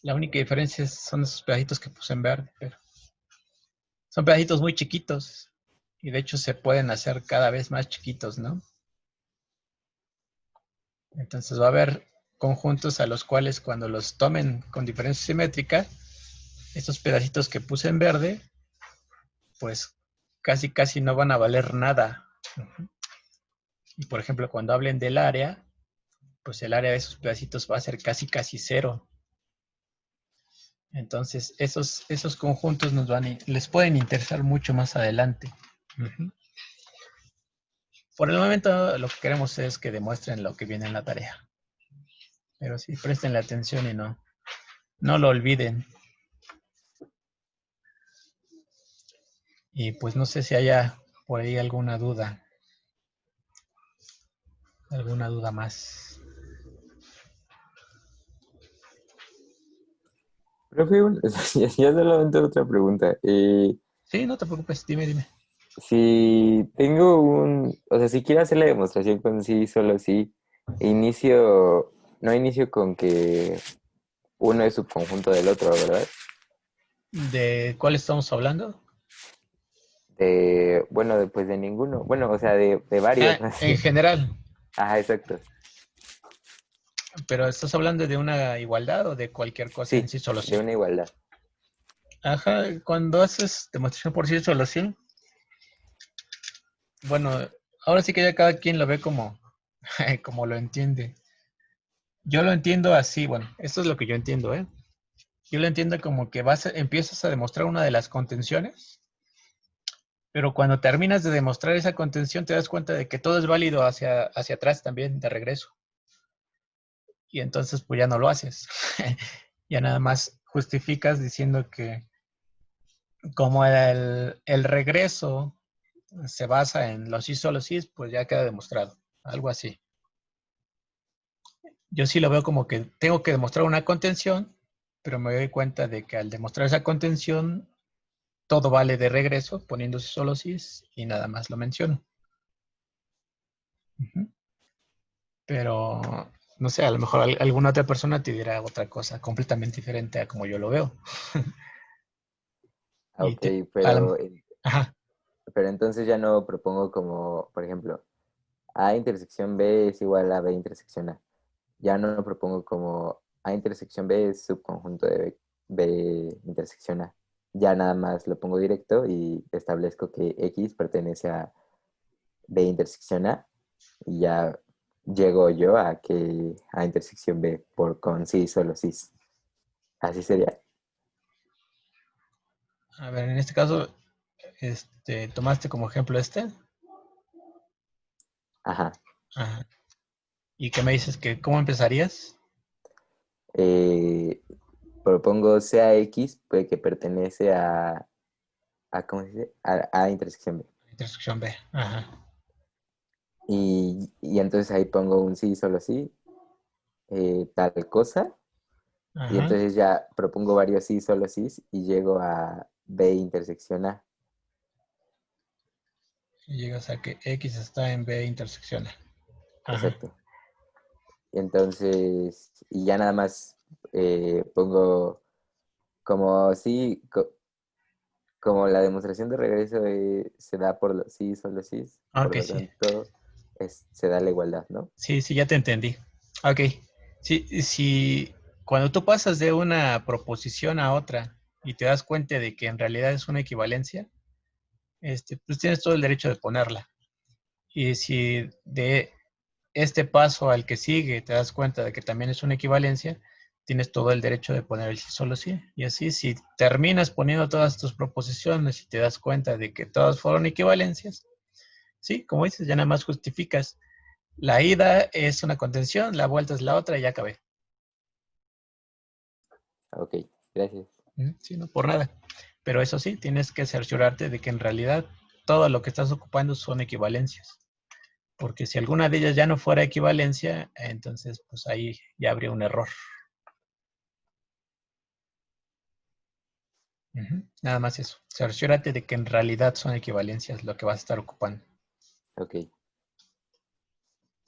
La única diferencia son esos pedacitos que puse en verde, pero son pedacitos muy chiquitos y de hecho se pueden hacer cada vez más chiquitos, ¿no? Entonces va a haber conjuntos a los cuales cuando los tomen con diferencia simétrica, estos pedacitos que puse en verde, pues casi no van a valer nada. Y por ejemplo, cuando hablen del área, pues el área de esos pedacitos va a ser casi cero. Entonces, esos conjuntos les pueden interesar mucho más adelante. Por el momento, lo que queremos es que demuestren lo que viene en la tarea. Pero sí, presten la atención y no lo olviden. Y pues no sé si haya por ahí alguna duda más. Profe, ya solamente otra pregunta. Sí, no te preocupes, dime. Si tengo o sea, si quiero hacer la demostración con sí, solo sí, no inicio con que uno es subconjunto del otro, ¿verdad? ¿De cuál estamos hablando? Bueno, después de ninguno. Bueno, o sea, de varios, más En bien. general. Ajá, exacto. ¿Pero estás hablando de una igualdad o de cualquier cosa en Sí, sí solo de sí? una igualdad. Ajá, cuando haces demostración por sí solo sí, bueno, ahora sí que ya cada quien lo ve como, como lo entiende. Yo lo entiendo así, bueno, esto es lo que yo entiendo, ¿eh? Yo lo entiendo como que empiezas a demostrar una de las contenciones, pero cuando terminas de demostrar esa contención te das cuenta de que todo es válido hacia atrás también, de regreso. Y entonces pues ya no lo haces. Ya nada más justificas diciendo que como el regreso se basa en los sí, solo sí, pues ya queda demostrado. Algo así. Yo sí lo veo como que tengo que demostrar una contención, pero me doy cuenta de que al demostrar esa contención, todo vale de regreso, poniéndose solo sí y nada más lo menciono. Pero, no sé, a lo mejor alguna otra persona te dirá otra cosa completamente diferente a como yo lo veo. Y Ok, pero, ajá. pero entonces ya no propongo como, por ejemplo, A intersección B es igual a B intersección A. Ya no propongo como A intersección B es subconjunto de B intersección A. Ya nada más lo pongo directo y establezco que X pertenece a B intersección A y ya llego yo a que A intersección B por con sí, solo sí. Así sería. A ver, en este caso, tomaste como ejemplo este. Ajá. Ajá. ¿Y qué me dices? Que ¿cómo empezarías? Eh, Propongo CAX pues, que pertenece ¿cómo se dice? A intersección B. Intersección B. Ajá. Y entonces ahí pongo un sí, solo sí, tal cosa. Y Ajá. entonces ya propongo varios sí, solo sí, y llego a B intersección A. Y llegas a que X está en B intersección A. Ajá. Exacto. Y entonces, y ya nada más pongo como sí, como la demostración de regreso se da por los sí, solo sí, por Ok, lo sí. tanto se da la igualdad, ¿no? Sí, sí, ya te entendí. Ok. Sí, cuando tú pasas de una proposición a otra y te das cuenta de que en realidad es una equivalencia, pues tienes todo el derecho de ponerla. Y si de este paso al que sigue te das cuenta de que también es una equivalencia, tienes todo el derecho de poner el sí solo sí. Y así, si terminas poniendo todas tus proposiciones y te das cuenta de que todas fueron equivalencias, sí, como dices, ya nada más justificas. La ida es una contención, la vuelta es la otra y ya acabé. Ok, gracias. Sí, no por nada. Pero eso sí, tienes que cerciorarte de que en realidad todo lo que estás ocupando son equivalencias. Porque si alguna de ellas ya no fuera equivalencia, entonces pues ahí ya habría un error. Nada más eso. Cerciórate de que en realidad son equivalencias lo que vas a estar ocupando. Ok.